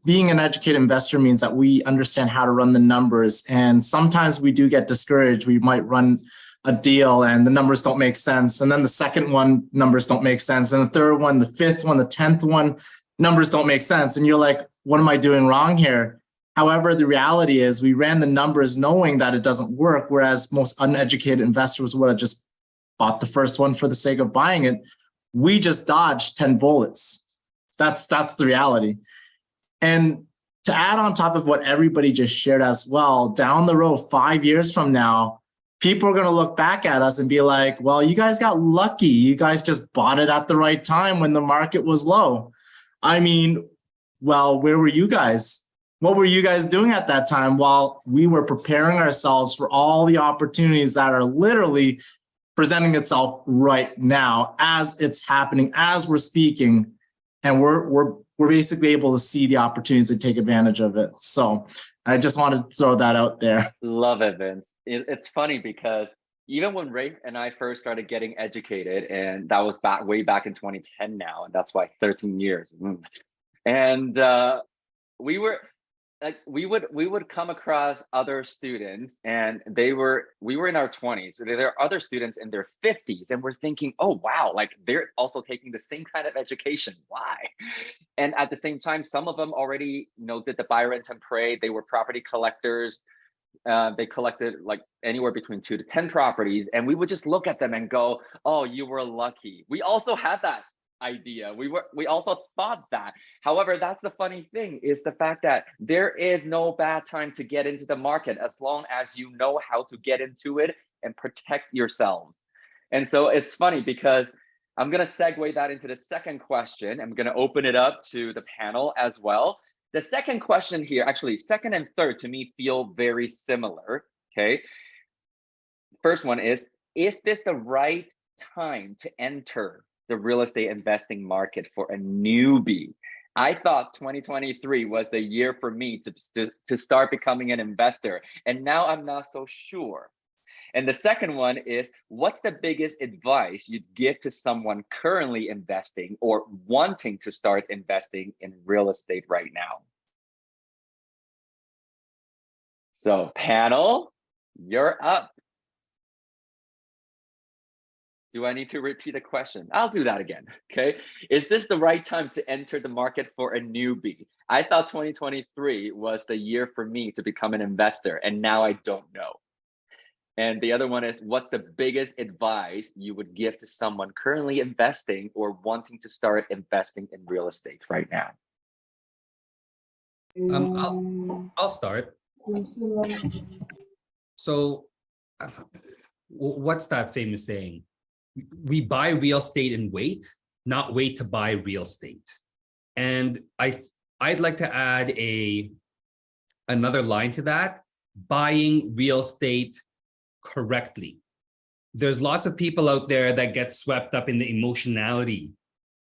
being an educated investor means that we understand how to run the numbers. And sometimes we do get discouraged. We might run a deal and the numbers don't make sense. And then the second one, numbers don't make sense. And the third one, the fifth one, the 10th one, numbers don't make sense. And you're like, what am I doing wrong here? However, the reality is we ran the numbers knowing that it doesn't work, whereas most uneducated investors would have just bought the first one for the sake of buying it. We just dodged 10 bullets. That's the reality. And to add on top of what everybody just shared as well, down the road, 5 years from now, people are going to look back at us and be like, well, you guys got lucky. You guys just bought it at the right time when the market was low. I mean, well, where were you guys? What were you guys doing at that time while we were preparing ourselves for all the opportunities that are literally presenting itself right now as it's happening, as we're speaking, and we're basically able to see the opportunities to take advantage of it. So I just wanted to throw that out there. Love it, Vince. It's funny because even when Ray and I first started getting educated, and that was way back in 2010 now, and that's why 13 years. And we were like, we would come across other students, and we were in our 20s. There are other students in their 50s, and we're thinking, oh wow, like they're also taking the same kind of education. Why? And at the same time, some of them already did the buy, rent, and pray. They were property collectors. They collected like anywhere between 2 to 10 properties, and we would just look at them and go, oh, you were lucky. We also had that idea. We also thought that. However, that's the funny thing, is the fact that there is no bad time to get into the market as long as you know how to get into it and protect yourselves. And so it's funny because I'm going to segue that into the second question. I'm going to open it up to the panel as well. The second question here, actually second and third to me feel very similar. Okay. First one is this the right time to enter the real estate investing market for a newbie? I thought 2023 was the year for me to start becoming an investor, and now I'm not so sure. And the second one is, what's the biggest advice you'd give to someone currently investing or wanting to start investing in real estate right now? So panel, you're up. Do I need to repeat a question? I'll do that again, okay? Is this the right time to enter the market for a newbie? I thought 2023 was the year for me to become an investor, and now I don't know. And the other one is, what's the biggest advice you would give to someone currently investing or wanting to start investing in real estate right now? I'll start. So what's that famous saying? We buy real estate and wait, not wait to buy real estate. And I'd like to add another line to that: buying real estate correctly. There's lots of people out there that get swept up in the emotionality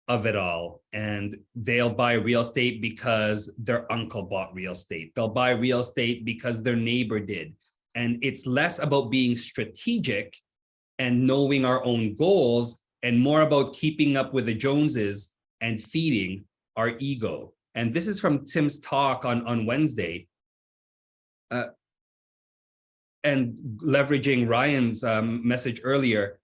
of it all, and they'll buy real estate because their uncle bought real estate. They'll buy real estate because their neighbor did. And it's less about being strategic and knowing our own goals, and more about keeping up with the Joneses and feeding our ego. And this is from Tim's talk on Wednesday. And leveraging Ryan's message earlier,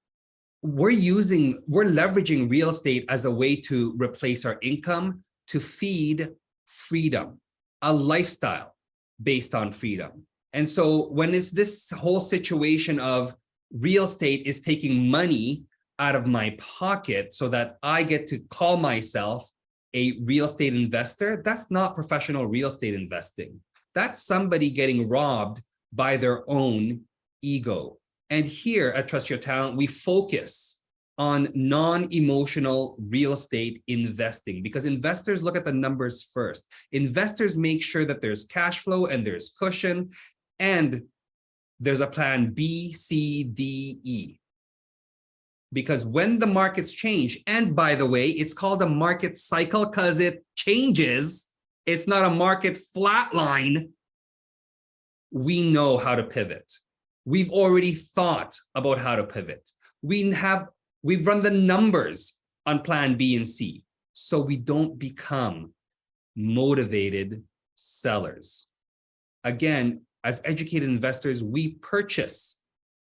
we're leveraging real estate as a way to replace our income, to feed freedom, a lifestyle based on freedom. And so when it's this whole situation of real estate is taking money out of my pocket so that I get to call myself a real estate investor, that's not professional real estate investing. That's somebody getting robbed by their own ego. And here at Trust Your Talent, we focus on non-emotional real estate investing, because investors look at the numbers first. Investors make sure that there's cash flow and there's cushion, and there's a plan B, C, D, E. Because when the markets change, and by the way, it's called a market cycle because it changes. It's not a market flatline. we know how to pivot. We've already thought about how to pivot. We've run the numbers on plan B and C, so we don't become motivated sellers. Again, as educated investors, we purchase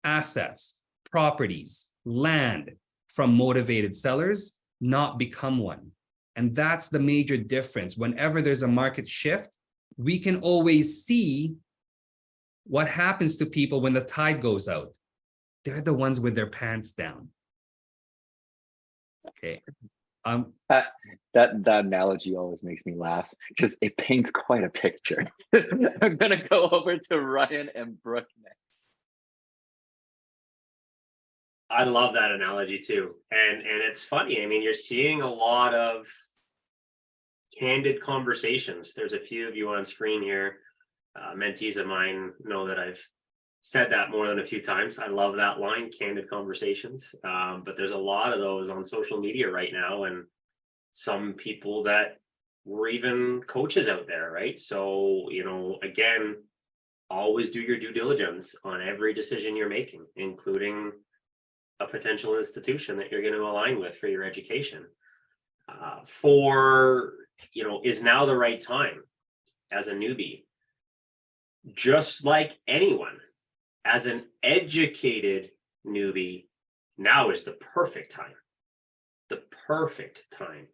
assets, properties, land from motivated sellers, not become one. And that's the major difference. Whenever there's a market shift, we can always see what happens to people when the tide goes out. They're the ones with their pants down. Okay. That analogy always makes me laugh because it paints quite a picture. I'm gonna go over to Ryan and Brooke next. I love that analogy too. And it's funny. I mean, you're seeing a lot of candid conversations. There's a few of you on screen here. Mentees of mine know that I've said that more than a few times. I love that line, candid conversations. But there's a lot of those on social media right now, and some people that were even coaches out there, right? So, you know, again, always do your due diligence on every decision you're making, including a potential institution that you're going to align with for your education. Is now the right time as a newbie? Just like anyone, as an educated newbie, now is the perfect time. The perfect time,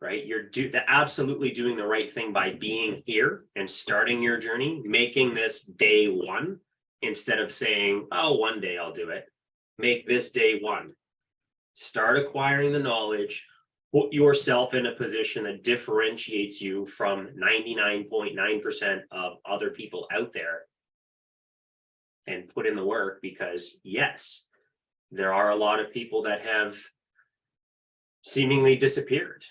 right? You're absolutely doing the right thing by being here and starting your journey, making this day one, instead of saying, oh, one day I'll do it. Make this day one. Start acquiring the knowledge. Put yourself in a position that differentiates you from 99.9% of other people out there, and put in the work, because yes, there are a lot of people that have seemingly disappeared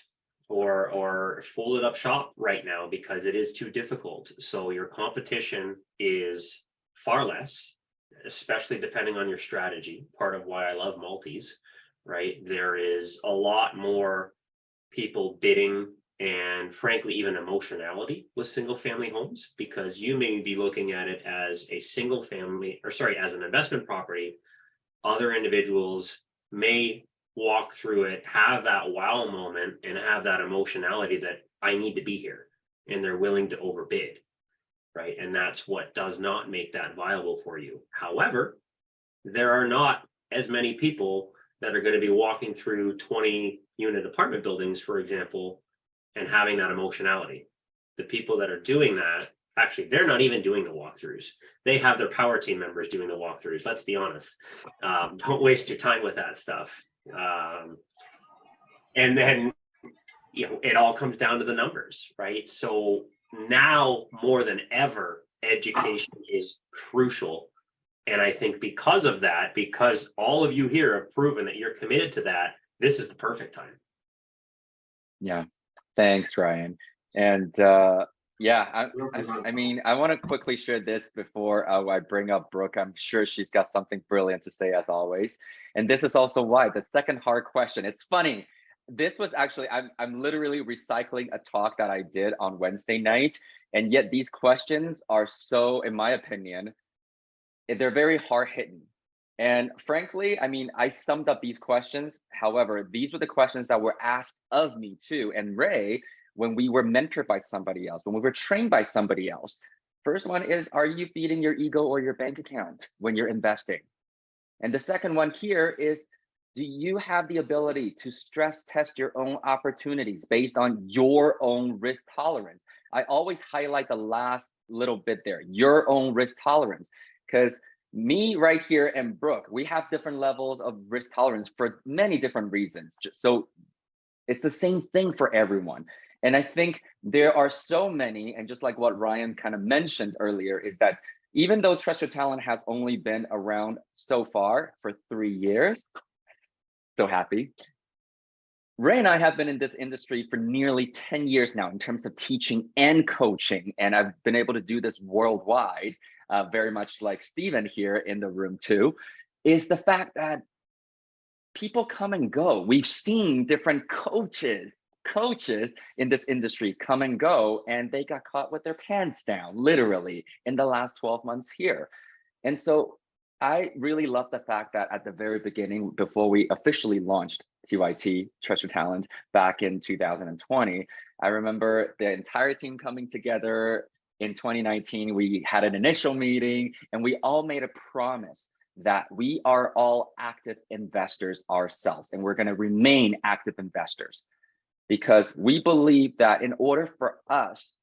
or folded up shop right now because it is too difficult. So your competition is far less, especially depending on your strategy. Part of why I love multis, right? There is a lot more people bidding, and frankly, even emotionality with single family homes, because you may be looking at it as a single family, as an investment property. Other individuals may walk through it, have that wow moment, and have that emotionality that I need to be here, and they're willing to overbid, right? And that's what does not make that viable for you. However, there are not as many people that are going to be walking through 20-unit apartment buildings, for example, and having that emotionality. The people that are doing that, actually, they're not even doing the walkthroughs. They have their power team members doing the walkthroughs. Let's be honest. Don't waste your time with that stuff. And then, it all comes down to the numbers, right? So now more than ever, education is crucial. And I think because of that, because all of you here have proven that you're committed to that, this is the perfect time. Yeah, thanks, Ryan. And I want to quickly share this before I bring up Brooke. I'm sure she's got something brilliant to say, as always. And this is also why the second hard question. It's funny. This was actually, I'm literally recycling a talk that I did on Wednesday night. And yet these questions are so, in my opinion, they're very hard hitting. And frankly, I summed up these questions. However, these were the questions that were asked of me too. And Ray, when we were mentored by somebody else, when we were trained by somebody else. First one is, are you feeding your ego or your bank account when you're investing? And the second one here is, do you have the ability to stress test your own opportunities based on your own risk tolerance? I always highlight the last little bit there, your own risk tolerance, because me right here and Brooke, we have different levels of risk tolerance for many different reasons. So it's the same thing for everyone. And I think there are so many, and just like what Ryan kind of mentioned earlier, is that even though Trust Your Talent has only been around so far for 3 years, so happy. Ray and I have been in this industry for nearly 10 years now in terms of teaching and coaching, and I've been able to do this worldwide, very much like Steven here in the room too, is the fact that people come and go. We've seen different coaches coaches in this industry come and go, and they got caught with their pants down, literally, in the last 12 months here. And so I really love the fact that at the very beginning, before we officially launched TYT, Treasure Talent, back in 2020, I remember the entire team coming together in 2019. We had an initial meeting and we all made a promise that we are all active investors ourselves, and we're going to remain active investors, because we believe that in order for us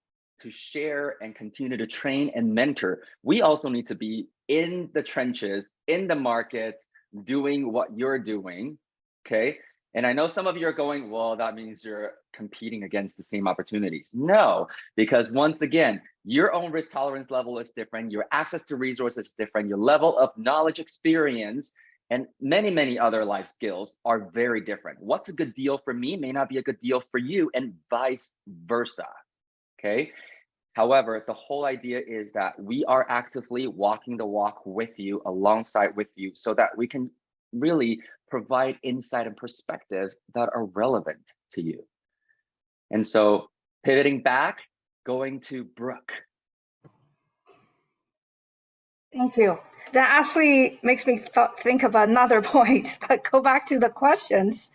to share and continue to train and mentor, we also need to be in the trenches, in the markets, doing what you're doing, okay? And I know some of you are going, well, that means you're competing against the same opportunities. No, because once again, your own risk tolerance level is different, your access to resources is different, your level of knowledge, experience, and many, many other life skills are very different. What's a good deal for me may not be a good deal for you, and vice versa, okay? However, the whole idea is that we are actively walking the walk with you, alongside with you, so that we can really provide insight and perspectives that are relevant to you. And so pivoting back, going to Brooke. Thank you. That actually makes me think of another point, but go back to the questions.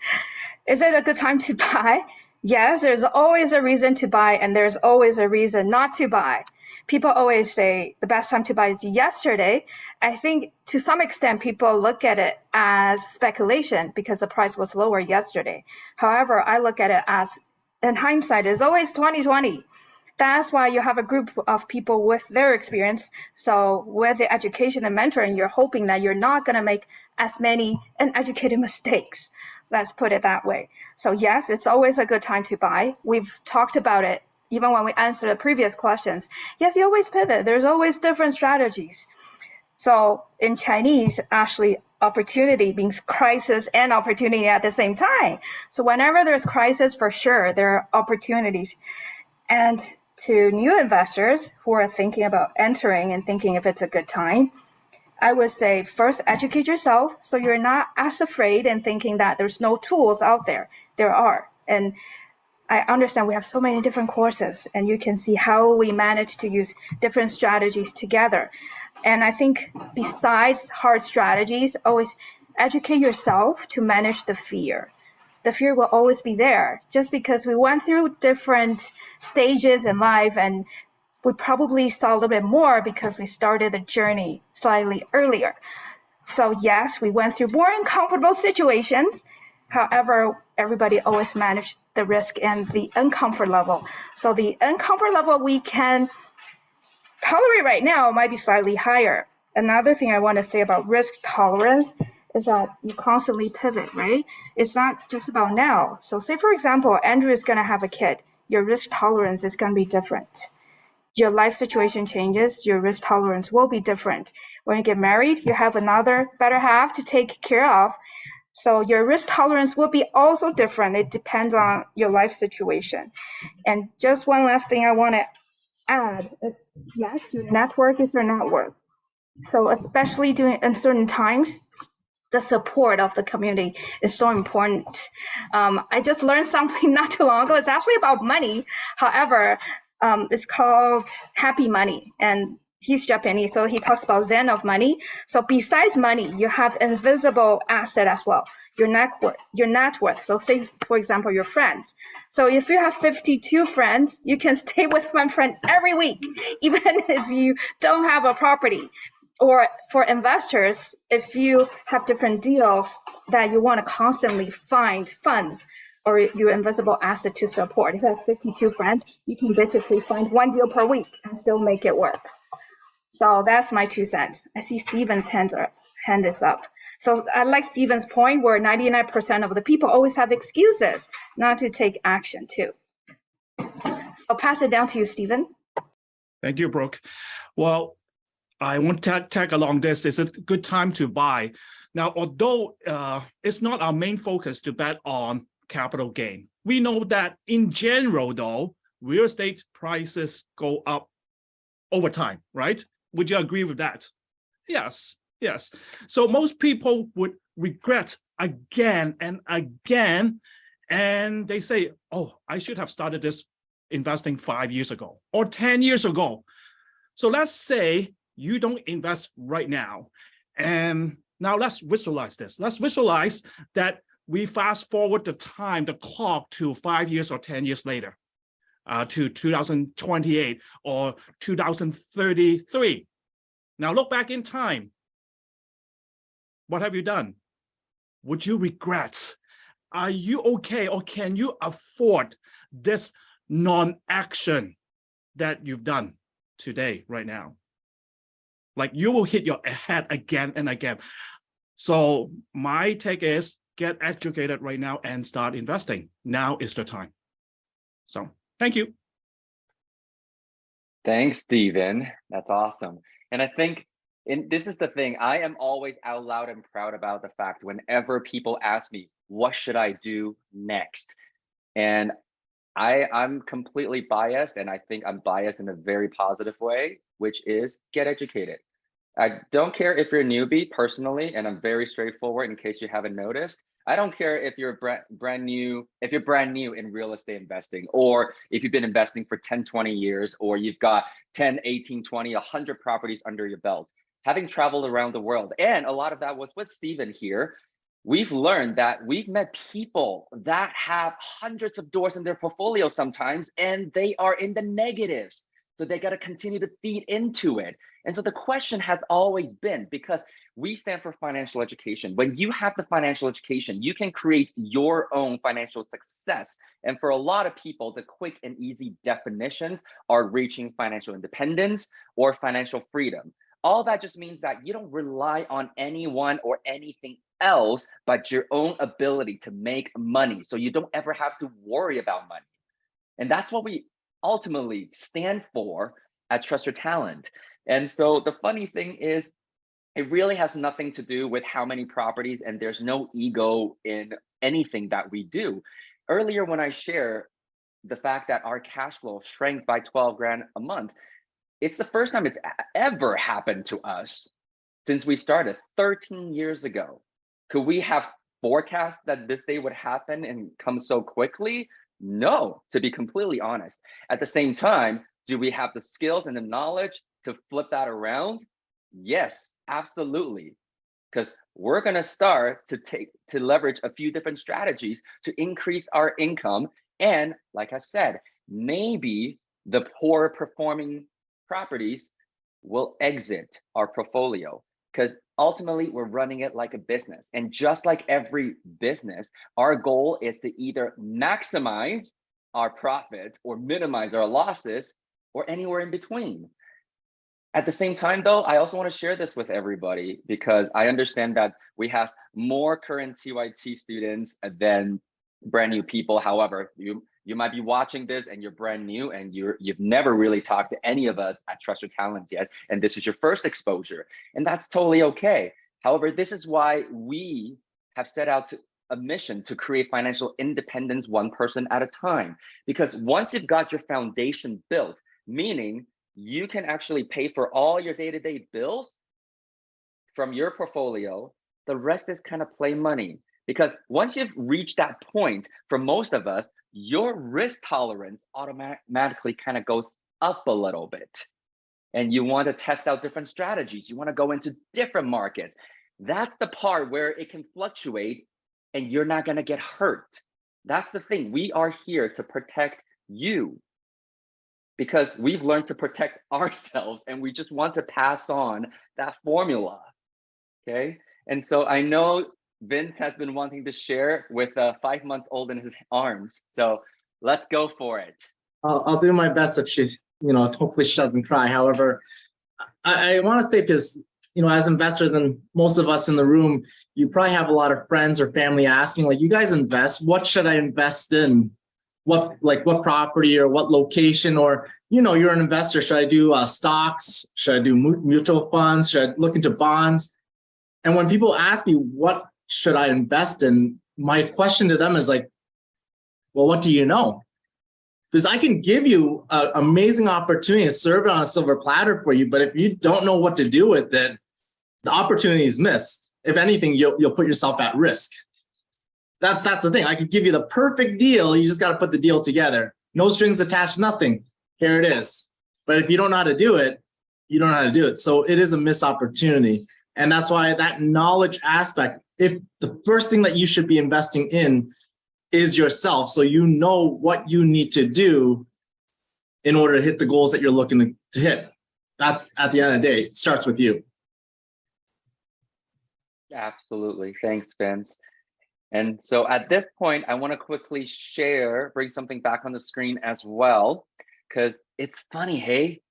Is it a good time to buy? Yes, there's always a reason to buy, and there's always a reason not to buy. People always say the best time to buy is yesterday. I think to some extent, people look at it as speculation because the price was lower yesterday. However, I look at it as, in hindsight, is always 2020. That's why you have a group of people with their experience. So with the education and mentoring, you're hoping that you're not going to make as many uneducated mistakes. Let's put it that way. So yes, it's always a good time to buy. We've talked about it even when we answered the previous questions. Yes, you always pivot. There's always different strategies. So in Chinese, actually, opportunity means crisis and opportunity at the same time. So whenever there's crisis, for sure, there are opportunities. And to new investors who are thinking about entering and thinking if it's a good time, I would say first educate yourself so you're not as afraid and thinking that there's no tools out there. There are. And I understand we have so many different courses, and you can see how we manage to use different strategies together. And I think besides hard strategies, always educate yourself to manage the fear. The fear will always be there just because we went through different stages in life, and we probably saw a little bit more because we started the journey slightly earlier. So yes, we went through more uncomfortable situations. However, everybody always managed the risk and the uncomfort level. So the uncomfort level we can tolerate right now might be slightly higher. Another thing I want to say about risk tolerance is that you constantly pivot, right? It's not just about now. So say, for example, Andrew is going to have a kid. Your risk tolerance is going to be different. Your life situation changes, your risk tolerance will be different. When you get married, you have another better half to take care of. So your risk tolerance will be also different. It depends on your life situation. And just one last thing I want to add is, yes, your network is your net worth. So especially during uncertain times, the support of the community is so important. I just learned something not too long ago. It's actually about money. However, it's called Happy Money, and he's Japanese, so he talks about Zen of money. So besides money, you have invisible asset as well, your net worth. So say, for example, your friends. So if you have 52 friends, you can stay with one friend every week, even if you don't have a property. Or for investors, if you have different deals that you want to constantly find funds or your invisible asset to support. If you have 52 friends, you can basically find one deal per week and still make it work. So that's my 2 cents. I see Steven's hand is up. So I like Steven's point where 99% of the people always have excuses not to take action too. So pass it down to you, Steven. Thank you, Brooke. Well, I want to tag along this. It's a good time to buy. Now, although it's not our main focus to bet on capital gain, we know that in general, though, real estate prices go up over time, right? Would you agree with that? Yes. So most people would regret again and again And they say, oh, I should have started this investing 5 years ago or 10 years ago. So let's say you don't invest right now. And now let's visualize this. Let's visualize that we fast forward the time, the clock to 5 years or 10 years later, to 2028 or 2033. Now look back in time. What have you done? Would you regret? Are you okay, or can you afford this non-action that you've done today, right now? Like, you will hit your head again and again. So my take is get educated right now and start investing. Now is the time. So thank you. Thanks, Stephen. That's awesome. And I think this is the thing, I am always out loud and proud about the fact whenever people ask me, what should I do next? And I'm completely biased, and I think I'm biased in a very positive way, which is get educated. I don't care if you're a newbie personally, and I'm very straightforward in case you haven't noticed. I don't care if you're brand new in real estate investing, or if you've been investing for 10, 20 years, or you've got 10, 18, 20, 100 properties under your belt. Having traveled around the world, and a lot of that was with Stephen here, we've learned that we've met people that have hundreds of doors in their portfolio sometimes, and they are in the negatives. So they got to continue to feed into it. And so the question has always been, because we stand for financial education. When you have the financial education, you can create your own financial success. And for a lot of people, the quick and easy definitions are reaching financial independence or financial freedom. All that just means that you don't rely on anyone or anything else but your own ability to make money. So you don't ever have to worry about money. And that's what we ultimately stand for at Trust Your Talent. And so the funny thing is, it really has nothing to do with how many properties, and there's no ego in anything that we do. Earlier, when I share the fact that our cash flow shrank by 12 grand a month, it's the first time it's ever happened to us since we started 13 years ago. Could we have forecast that this day would happen and come so quickly? No, to be completely honest. At the same time, do we have the skills and the knowledge to flip that around? Yes, absolutely. Because we're going to start to leverage a few different strategies to increase our income. And like I said, maybe the poor performing properties will exit our portfolio, because ultimately we're running it like a business. And just like every business, our goal is to either maximize our profits or minimize our losses, or anywhere in between. At the same time, though, I also want to share this with everybody, because I understand that we have more current TYT students than brand new people. However, you might be watching this and you're brand new and you've never really talked to any of us at Trust Your Talent yet, and this is your first exposure, and that's totally okay. However, this is why we have set out a mission to create financial independence one person at a time. Because once you've got your foundation built, meaning you can actually pay for all your day-to-day bills from your portfolio, the rest is kind of play money. Because once you've reached that point, for most of us, your risk tolerance automatically kind of goes up a little bit. And you want to test out different strategies. You want to go into different markets. That's the part where it can fluctuate and you're not going to get hurt. That's the thing. We are here to protect you, because we've learned to protect ourselves, and we just want to pass on that formula. Okay. And so I know Vince has been wanting to share with a 5-month-old in his arms. So let's go for it. I'll do my best if she, hopefully she doesn't cry. However, I want to say, because, as investors, and most of us in the room, you probably have a lot of friends or family asking, like, you guys invest, what should I invest in? What property or what location? Or, you're an investor. Should I do stocks? Should I do mutual funds? Should I look into bonds? And when people ask me, what should I invest in? My question to them is like, well, what do you know? Because I can give you an amazing opportunity to serve it on a silver platter for you. But if you don't know what to do with it, the opportunity is missed. If anything, you'll put yourself at risk. That's the thing. I could give you the perfect deal. You just got to put the deal together. No strings attached, nothing. Here it is. But if you don't know how to do it, you don't know how to do it. So it is a missed opportunity. And that's why that knowledge aspect, if the first thing that you should be investing in is yourself, so you know what you need to do in order to hit the goals that you're looking to hit. That's, at the end of the day, it starts with you. Absolutely. Thanks, Vince. And so at this point, I want to quickly bring something back on the screen as well, because it's funny, hey,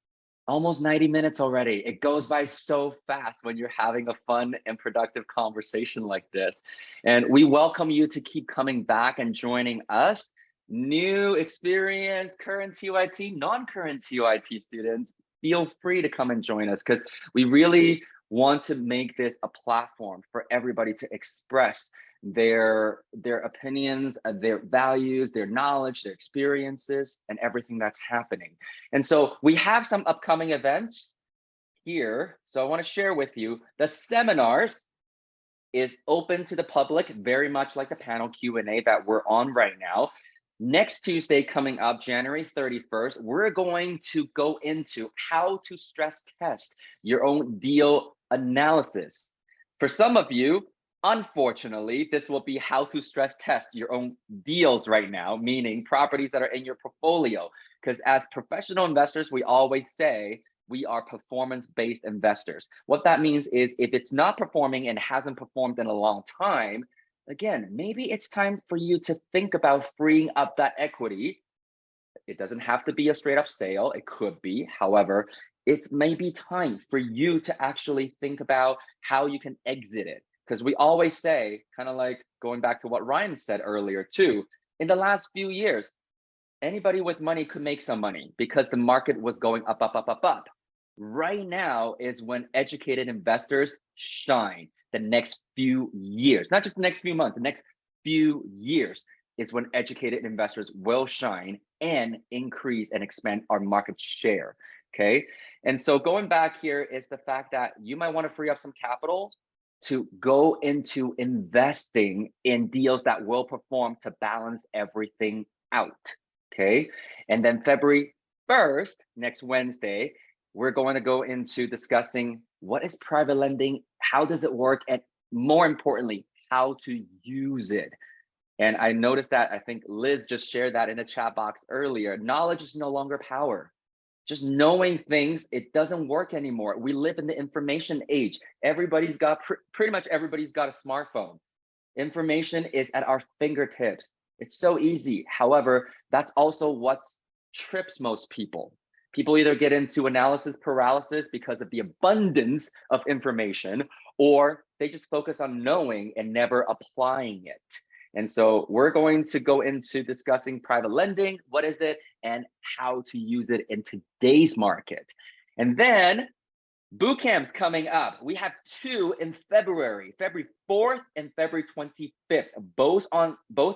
almost 90 minutes already. It goes by so fast when you're having a fun and productive conversation like this. And we welcome you to keep coming back and joining us. New experience, current TYT, non-current TYT students, feel free to come and join us, because we really want to make this a platform for everybody to express their opinions, their values, their knowledge, their experiences, and everything that's happening. And so we have some upcoming events here. So I want to share with you the seminars is open to the public, very much like the panel Q&A that we're on right now. Next Tuesday coming up, January 31st, we're going to go into how to stress test your own deal analysis. For some of you, unfortunately, this will be how to stress test your own deals right now, meaning properties that are in your portfolio. Because as professional investors, we always say we are performance-based investors. What that means is if it's not performing and hasn't performed in a long time, again, maybe it's time for you to think about freeing up that equity. It doesn't have to be a straight up sale. It could be. However, it may be time for you to actually think about how you can exit it. Because we always say, kind of like going back to what Ryan said earlier too, in the last few years, anybody with money could make some money because the market was going up, up, up, up, up. Right now is when educated investors shine. The next few years, not just the next few months, the next few years is when educated investors will shine and increase and expand our market share, okay? And so going back here is the fact that you might want to free up some capital to go into investing in deals that will perform to balance everything out, okay? And then February 1st, next Wednesday, we're going to go into discussing what is private lending, how does it work, and more importantly, how to use it. And I noticed that, I think Liz just shared that in the chat box earlier. Knowledge is no longer power. Just knowing things, it doesn't work anymore. We live in the information age. Everybody's got, pretty much everybody's got a smartphone. Information is at our fingertips. It's so easy. However, that's also what trips most people. People either get into analysis paralysis because of the abundance of information, or they just focus on knowing and never applying it. And so we're going to go into discussing private lending, what is it, and how to use it in today's market. And then boot camps coming up. We have two in February 4th and February 25th, both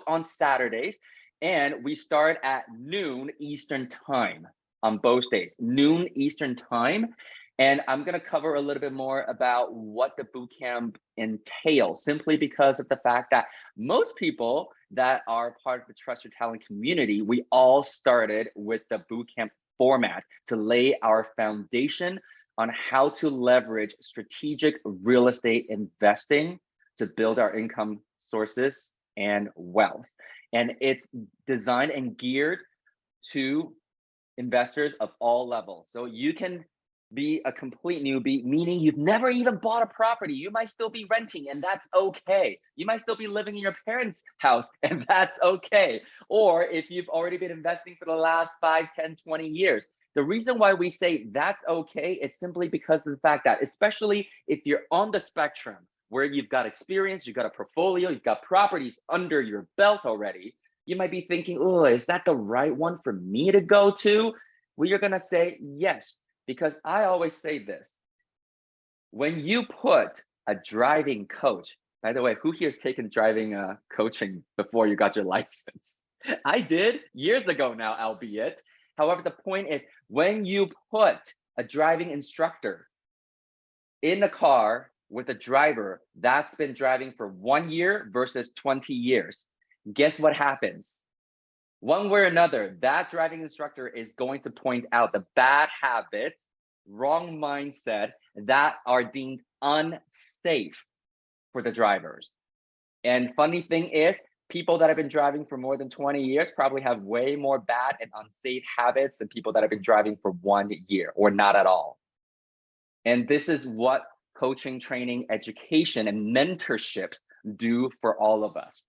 on Saturdays. And we start at noon Eastern time on both days, noon Eastern time. And I'm going to cover a little bit more about what the bootcamp entails, simply because of the fact that most people that are part of the Trust Your Talent community, we all started with the bootcamp format to lay our foundation on how to leverage strategic real estate investing to build our income sources and wealth. And it's designed and geared to investors of all levels. So you can be a complete newbie, meaning you've never even bought a property. You might still be renting, and that's okay. You might still be living in your parents' house, and that's okay. Or if you've already been investing for the last 5, 10, 20 years. The reason why we say that's okay, it's simply because of the fact that, especially if you're on the spectrum where you've got experience, you've got a portfolio, you've got properties under your belt already, you might be thinking, oh, is that the right one for me to go to? Well, you're gonna say yes, because I always say this. When you put a driving coach, by the way, who here has taken driving coaching before you got your license? I did years ago now, albeit. However, the point is, when you put a driving instructor in a car with a driver that's been driving for 1 year versus 20 years, guess what happens? One way or another, that driving instructor is going to point out the bad habits, wrong mindset that are deemed unsafe for the drivers. And funny thing is, people that have been driving for more than 20 years probably have way more bad and unsafe habits than people that have been driving for 1 year or not at all. And this is what coaching, training, education, and mentorships do for all of us.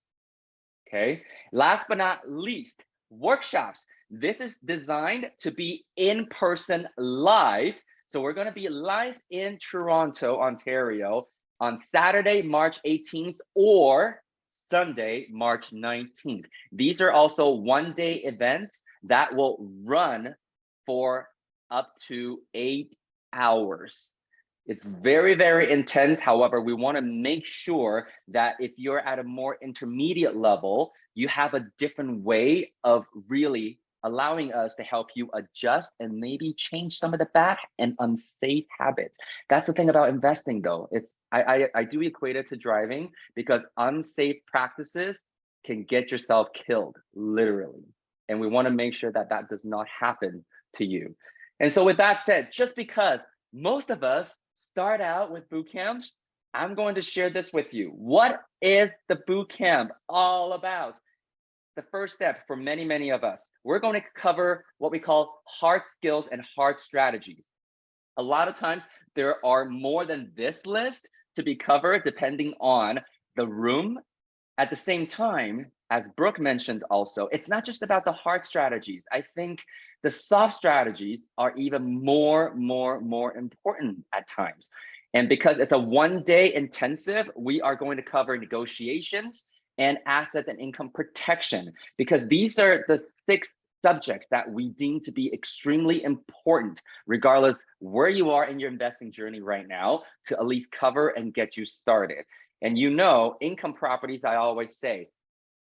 Okay. Last but not least, workshops. This is designed to be in person live. So we're going to be live in Toronto, Ontario on Saturday, March 18th or Sunday, March 19th. These are also one-day events that will run for up to 8 hours. It's very, very intense. However, we want to make sure that if you're at a more intermediate level, you have a different way of really allowing us to help you adjust and maybe change some of the bad and unsafe habits. That's the thing about investing, though. I do equate it to driving, because unsafe practices can get yourself killed, literally. And we want to make sure that that does not happen to you. And so with that said, just because most of us start out with boot camps, I'm going to share this with you. What is the boot camp all about? The first step for many, many of us, we're going to cover what we call hard skills and hard strategies. A lot of times there are more than this list to be covered depending on the room. At the same time, as Brooke mentioned also, it's not just about the hard strategies. I think the soft strategies are even more important at times. And because it's a one-day intensive, we are going to cover negotiations and asset and income protection, because these are the 6 subjects that we deem to be extremely important, regardless where you are in your investing journey right now, to at least cover and get you started. And you know, income properties, I always say,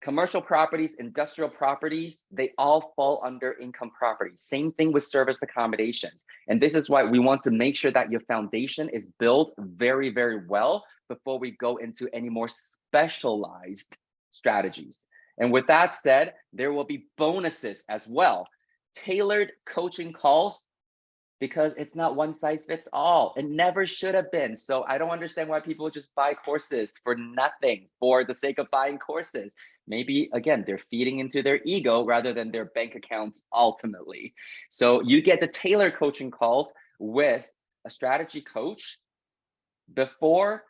commercial properties, industrial properties, they all fall under income properties. Same thing with service accommodations. And this is why we want to make sure that your foundation is built very, very well before we go into any more specialized strategies. And with that said, there will be bonuses as well. Tailored coaching calls, because it's not one size fits all. It never should have been. So I don't understand why people just buy courses for nothing, for the sake of buying courses. Maybe, again, they're feeding into their ego rather than their bank accounts ultimately. So you get the tailored coaching calls with a strategy coach before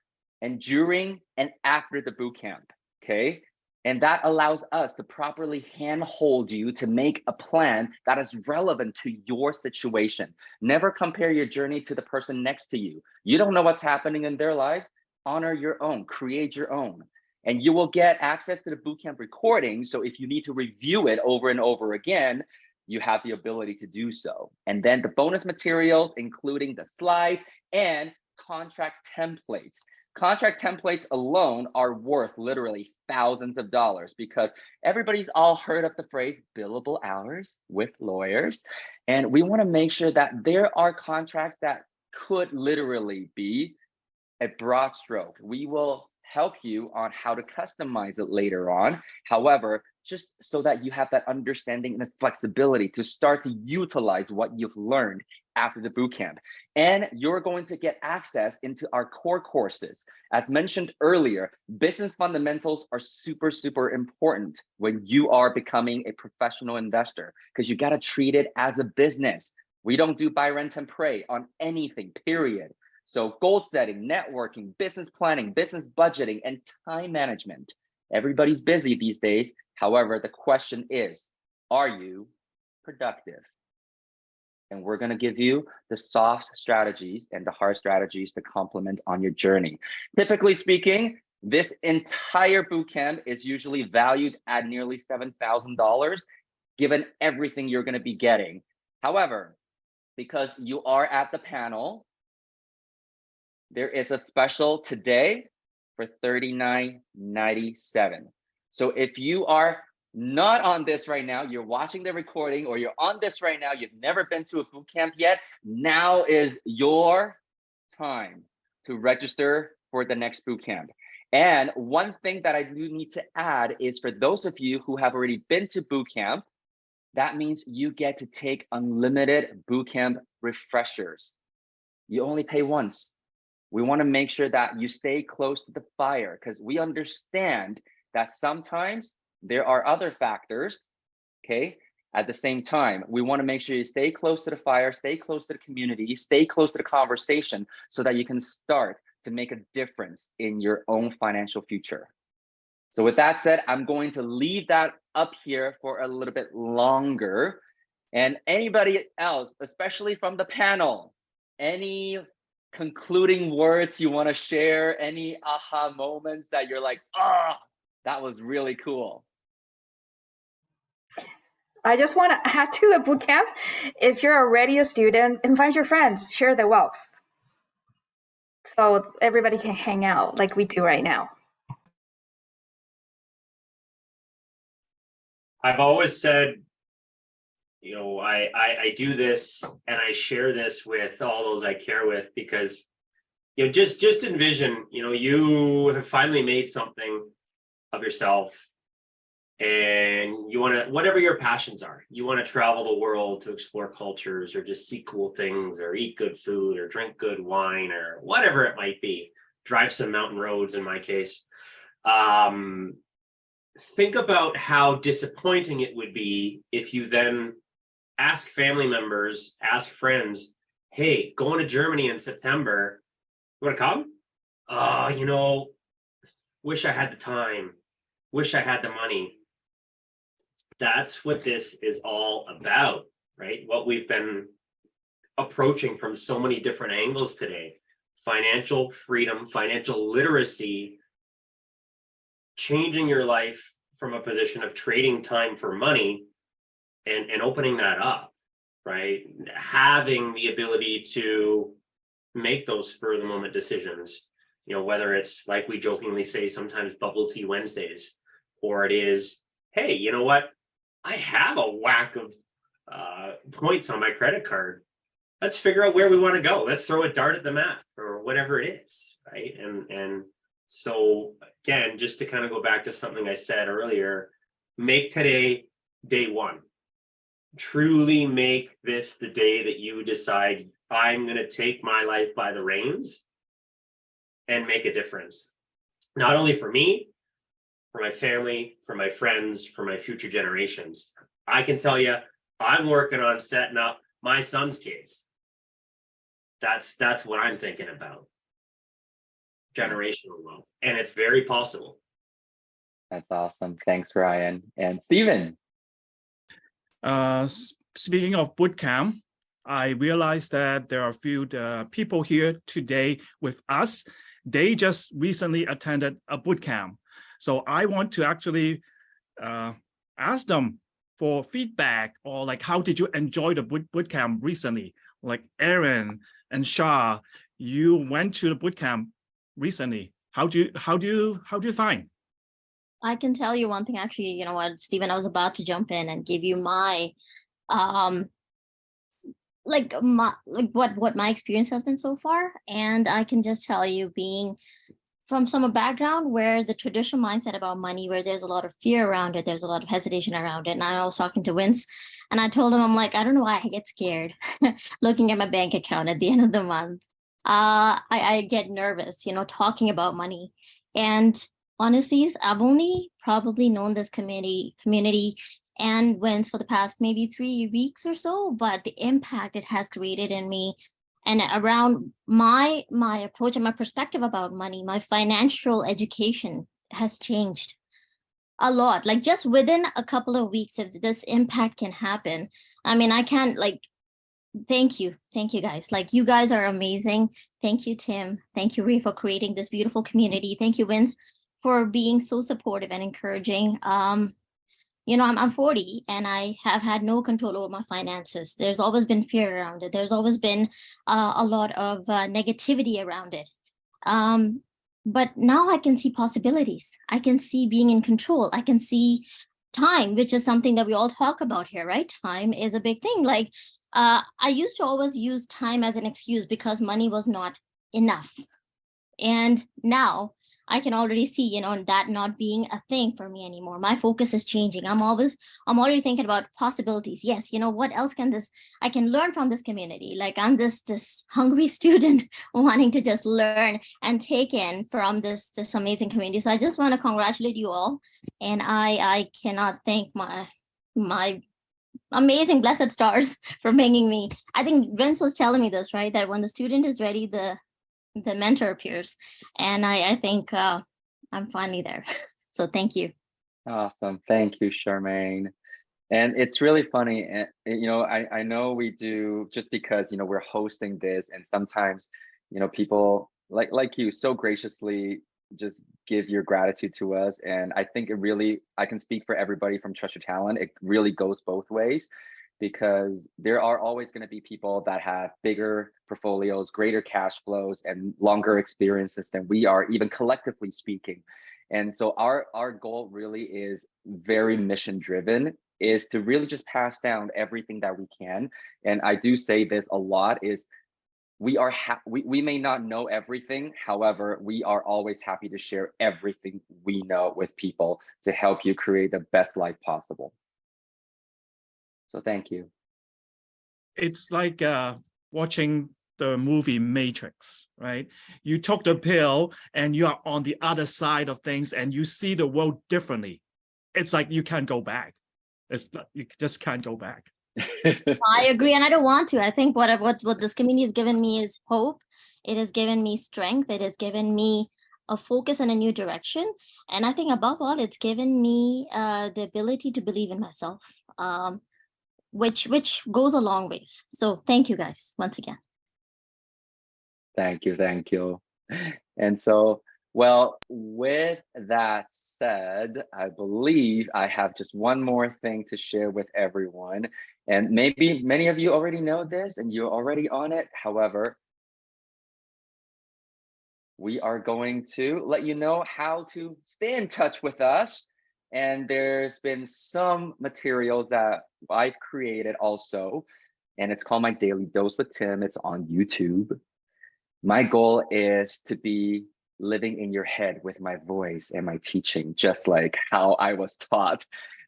and during and after the boot camp, okay? And that allows us to properly handhold you to make a plan that is relevant to your situation. Never compare your journey to the person next to you. You don't know what's happening in their lives. Honor your own, create your own. And you will get access to the bootcamp recording. So if you need to review it over and over again, you have the ability to do so. And then the bonus materials, including the slides and contract templates. Contract templates alone are worth literally thousands of dollars, because everybody's all heard of the phrase billable hours with lawyers. And we want to make sure that there are contracts that could literally be a broad stroke. We will help you on how to customize it later on. However, just so that you have that understanding and the flexibility to start to utilize what you've learned after the bootcamp. And you're going to get access into our core courses. As mentioned earlier, business fundamentals are super, super important when you are becoming a professional investor, because you got to treat it as a business. We don't do buy, rent, and pray on anything, period. So goal setting, networking, business planning, business budgeting, and time management. Everybody's busy these days. However, the question is, are you productive? And we're going to give you the soft strategies and the hard strategies to complement on your journey. Typically speaking, this entire bootcamp is usually valued at nearly $7,000, given everything you're going to be getting. However, because you are at the panel, there is a special today for $39.97. So if you are not on this right now, you're watching the recording, or you're on this right now, you've never been to a boot camp yet, now is your time to register for the next boot camp. And one thing that I do need to add is for those of you who have already been to boot camp, that means you get to take unlimited boot camp refreshers. You only pay once. We want to make sure that you stay close to the fire because we understand that sometimes there are other factors, okay? At the same time, we want to make sure you stay close to the fire, stay close to the community, stay close to the conversation so that you can start to make a difference in your own financial future. So with that said, I'm going to leave that up here for a little bit longer. And anybody else, especially from the panel, any concluding words you want to share, any aha moments that you're like, ah, that was really cool? I just want to add to the bootcamp. If you're already a student, invite your friends, share the wealth. So everybody can hang out like we do right now. I've always said, you know, I do this and I share this with all those I care with because, you know, just envision, you know, you have finally made something of yourself and you want to, whatever your passions are, you want to travel the world to explore cultures or just see cool things or eat good food or drink good wine or whatever it might be, drive some mountain roads in my case. Think about how disappointing it would be if you then ask family members, ask friends, hey, going to Germany in September, you want to come? You know, wish I had the time, wish I had the money. That's what this is all about, right? What we've been approaching from so many different angles today. Financial freedom, financial literacy, changing your life from a position of trading time for money and opening that up, right? Having the ability to make those spur of the moment decisions, you know, whether it's like we jokingly say sometimes bubble tea Wednesdays, or it is, hey, you know what? I have a whack of points on my credit card. Let's figure out where we want to go. Let's throw a dart at the map or whatever it is, right? And so again, just to kind of go back to something I said earlier, make today day one. Truly make this the day that you decide I'm going to take my life by the reins and make a difference. Not only for me, for my family, for my friends, for my future generations. I can tell you, I'm working on setting up my son's kids. That's what I'm thinking about. Generational wealth. And it's very possible. That's awesome. Thanks, Ryan. And Stephen. Speaking of bootcamp, I realized that there are a few people here today with us. They just recently attended a bootcamp. So I want to actually ask them for feedback or like, how did you enjoy the bootcamp recently? Like Aaron and Shah, you went to the bootcamp recently. How do you find? I can tell you one thing, actually. You know what, Stephen, I was about to jump in and give you my what my experience has been so far. And I can just tell you, being from some background where the traditional mindset about money, where there's a lot of fear around it, there's a lot of hesitation around it. And I was talking to Vince and I told him, I'm like, I don't know why I get scared looking at my bank account at the end of the month. I get nervous, you know, talking about money. And honestly, I've only probably known this community and Vince for the past maybe 3 weeks or so, but the impact it has created in me and around my approach and my perspective about money, my financial education has changed a lot. Like just within a couple of weeks, if this impact can happen, I mean, I can't thank you guys. Like, you guys are amazing. Thank you, Tim. Thank you, Ray, for creating this beautiful community. Thank you, Vince, for being so supportive and encouraging. You know, I'm 40 and I have had no control over my finances. There's always been fear around it. There's always been a lot of negativity around it. But now I can see possibilities. I can see being in control. I can see time, which is something that we all talk about here, right? Time is a big thing. Like, I used to always use time as an excuse because money was not enough. And now I can already see, that not being a thing for me anymore. My focus is changing. I'm already thinking about possibilities. Yes, what else I can learn from this community? Like, I'm this hungry student wanting to just learn and take in from this amazing community. So I just want to congratulate you all. And I cannot thank my amazing blessed stars for bringing me. I think Vince was telling me this, right? That when the student is ready, the mentor appears. And I think I'm finally there. So thank you. Awesome. Thank you, Charmaine. And it's really funny. And I know we do just because, we're hosting this, and sometimes, people like you so graciously just give your gratitude to us. And I think I can speak for everybody from Trust Your Talent. It really goes both ways, because there are always going to be people that have bigger portfolios, greater cash flows, and longer experiences than we are, even collectively speaking. And so our goal really is very mission driven, is to really just pass down everything that we can. And I do say this a lot, is we may not know everything. However, we are always happy to share everything we know with people to help you create the best life possible. So thank you. It's like watching the movie Matrix, right? You took the pill and you are on the other side of things and you see the world differently. It's like you can't go back. You just can't go back. I agree, and I don't want to. I think what this community has given me is hope. It has given me strength. It has given me a focus and a new direction. And I think above all, it's given me the ability to believe in myself, which goes a long ways. So thank you guys once again. Thank you. And so, well, with that said, I believe I have just one more thing to share with everyone. And maybe many of you already know this and you're already on it. However, we are going to let you know how to stay in touch with us. And there's been some materials that I've created also, and it's called My Daily Dose with Tim. It's on YouTube. My goal is to be living in your head with my voice and my teaching, just like how I was taught.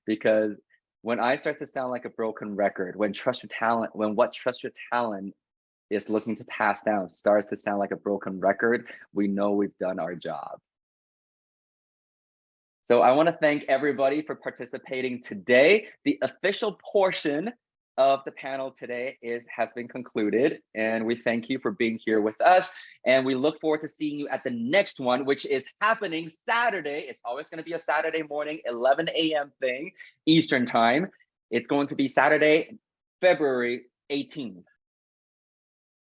Because when I start to sound like a broken record, when what Trust Your Talent is looking to pass down starts to sound like a broken record, we know we've done our job. So I want to thank everybody for participating today. The official portion of the panel today has been concluded, and we thank you for being here with us, and we look forward to seeing you at the next one, which is happening Saturday. It's always going to be a Saturday morning 11 a.m. thing Eastern time. It's going to be Saturday, February 18th.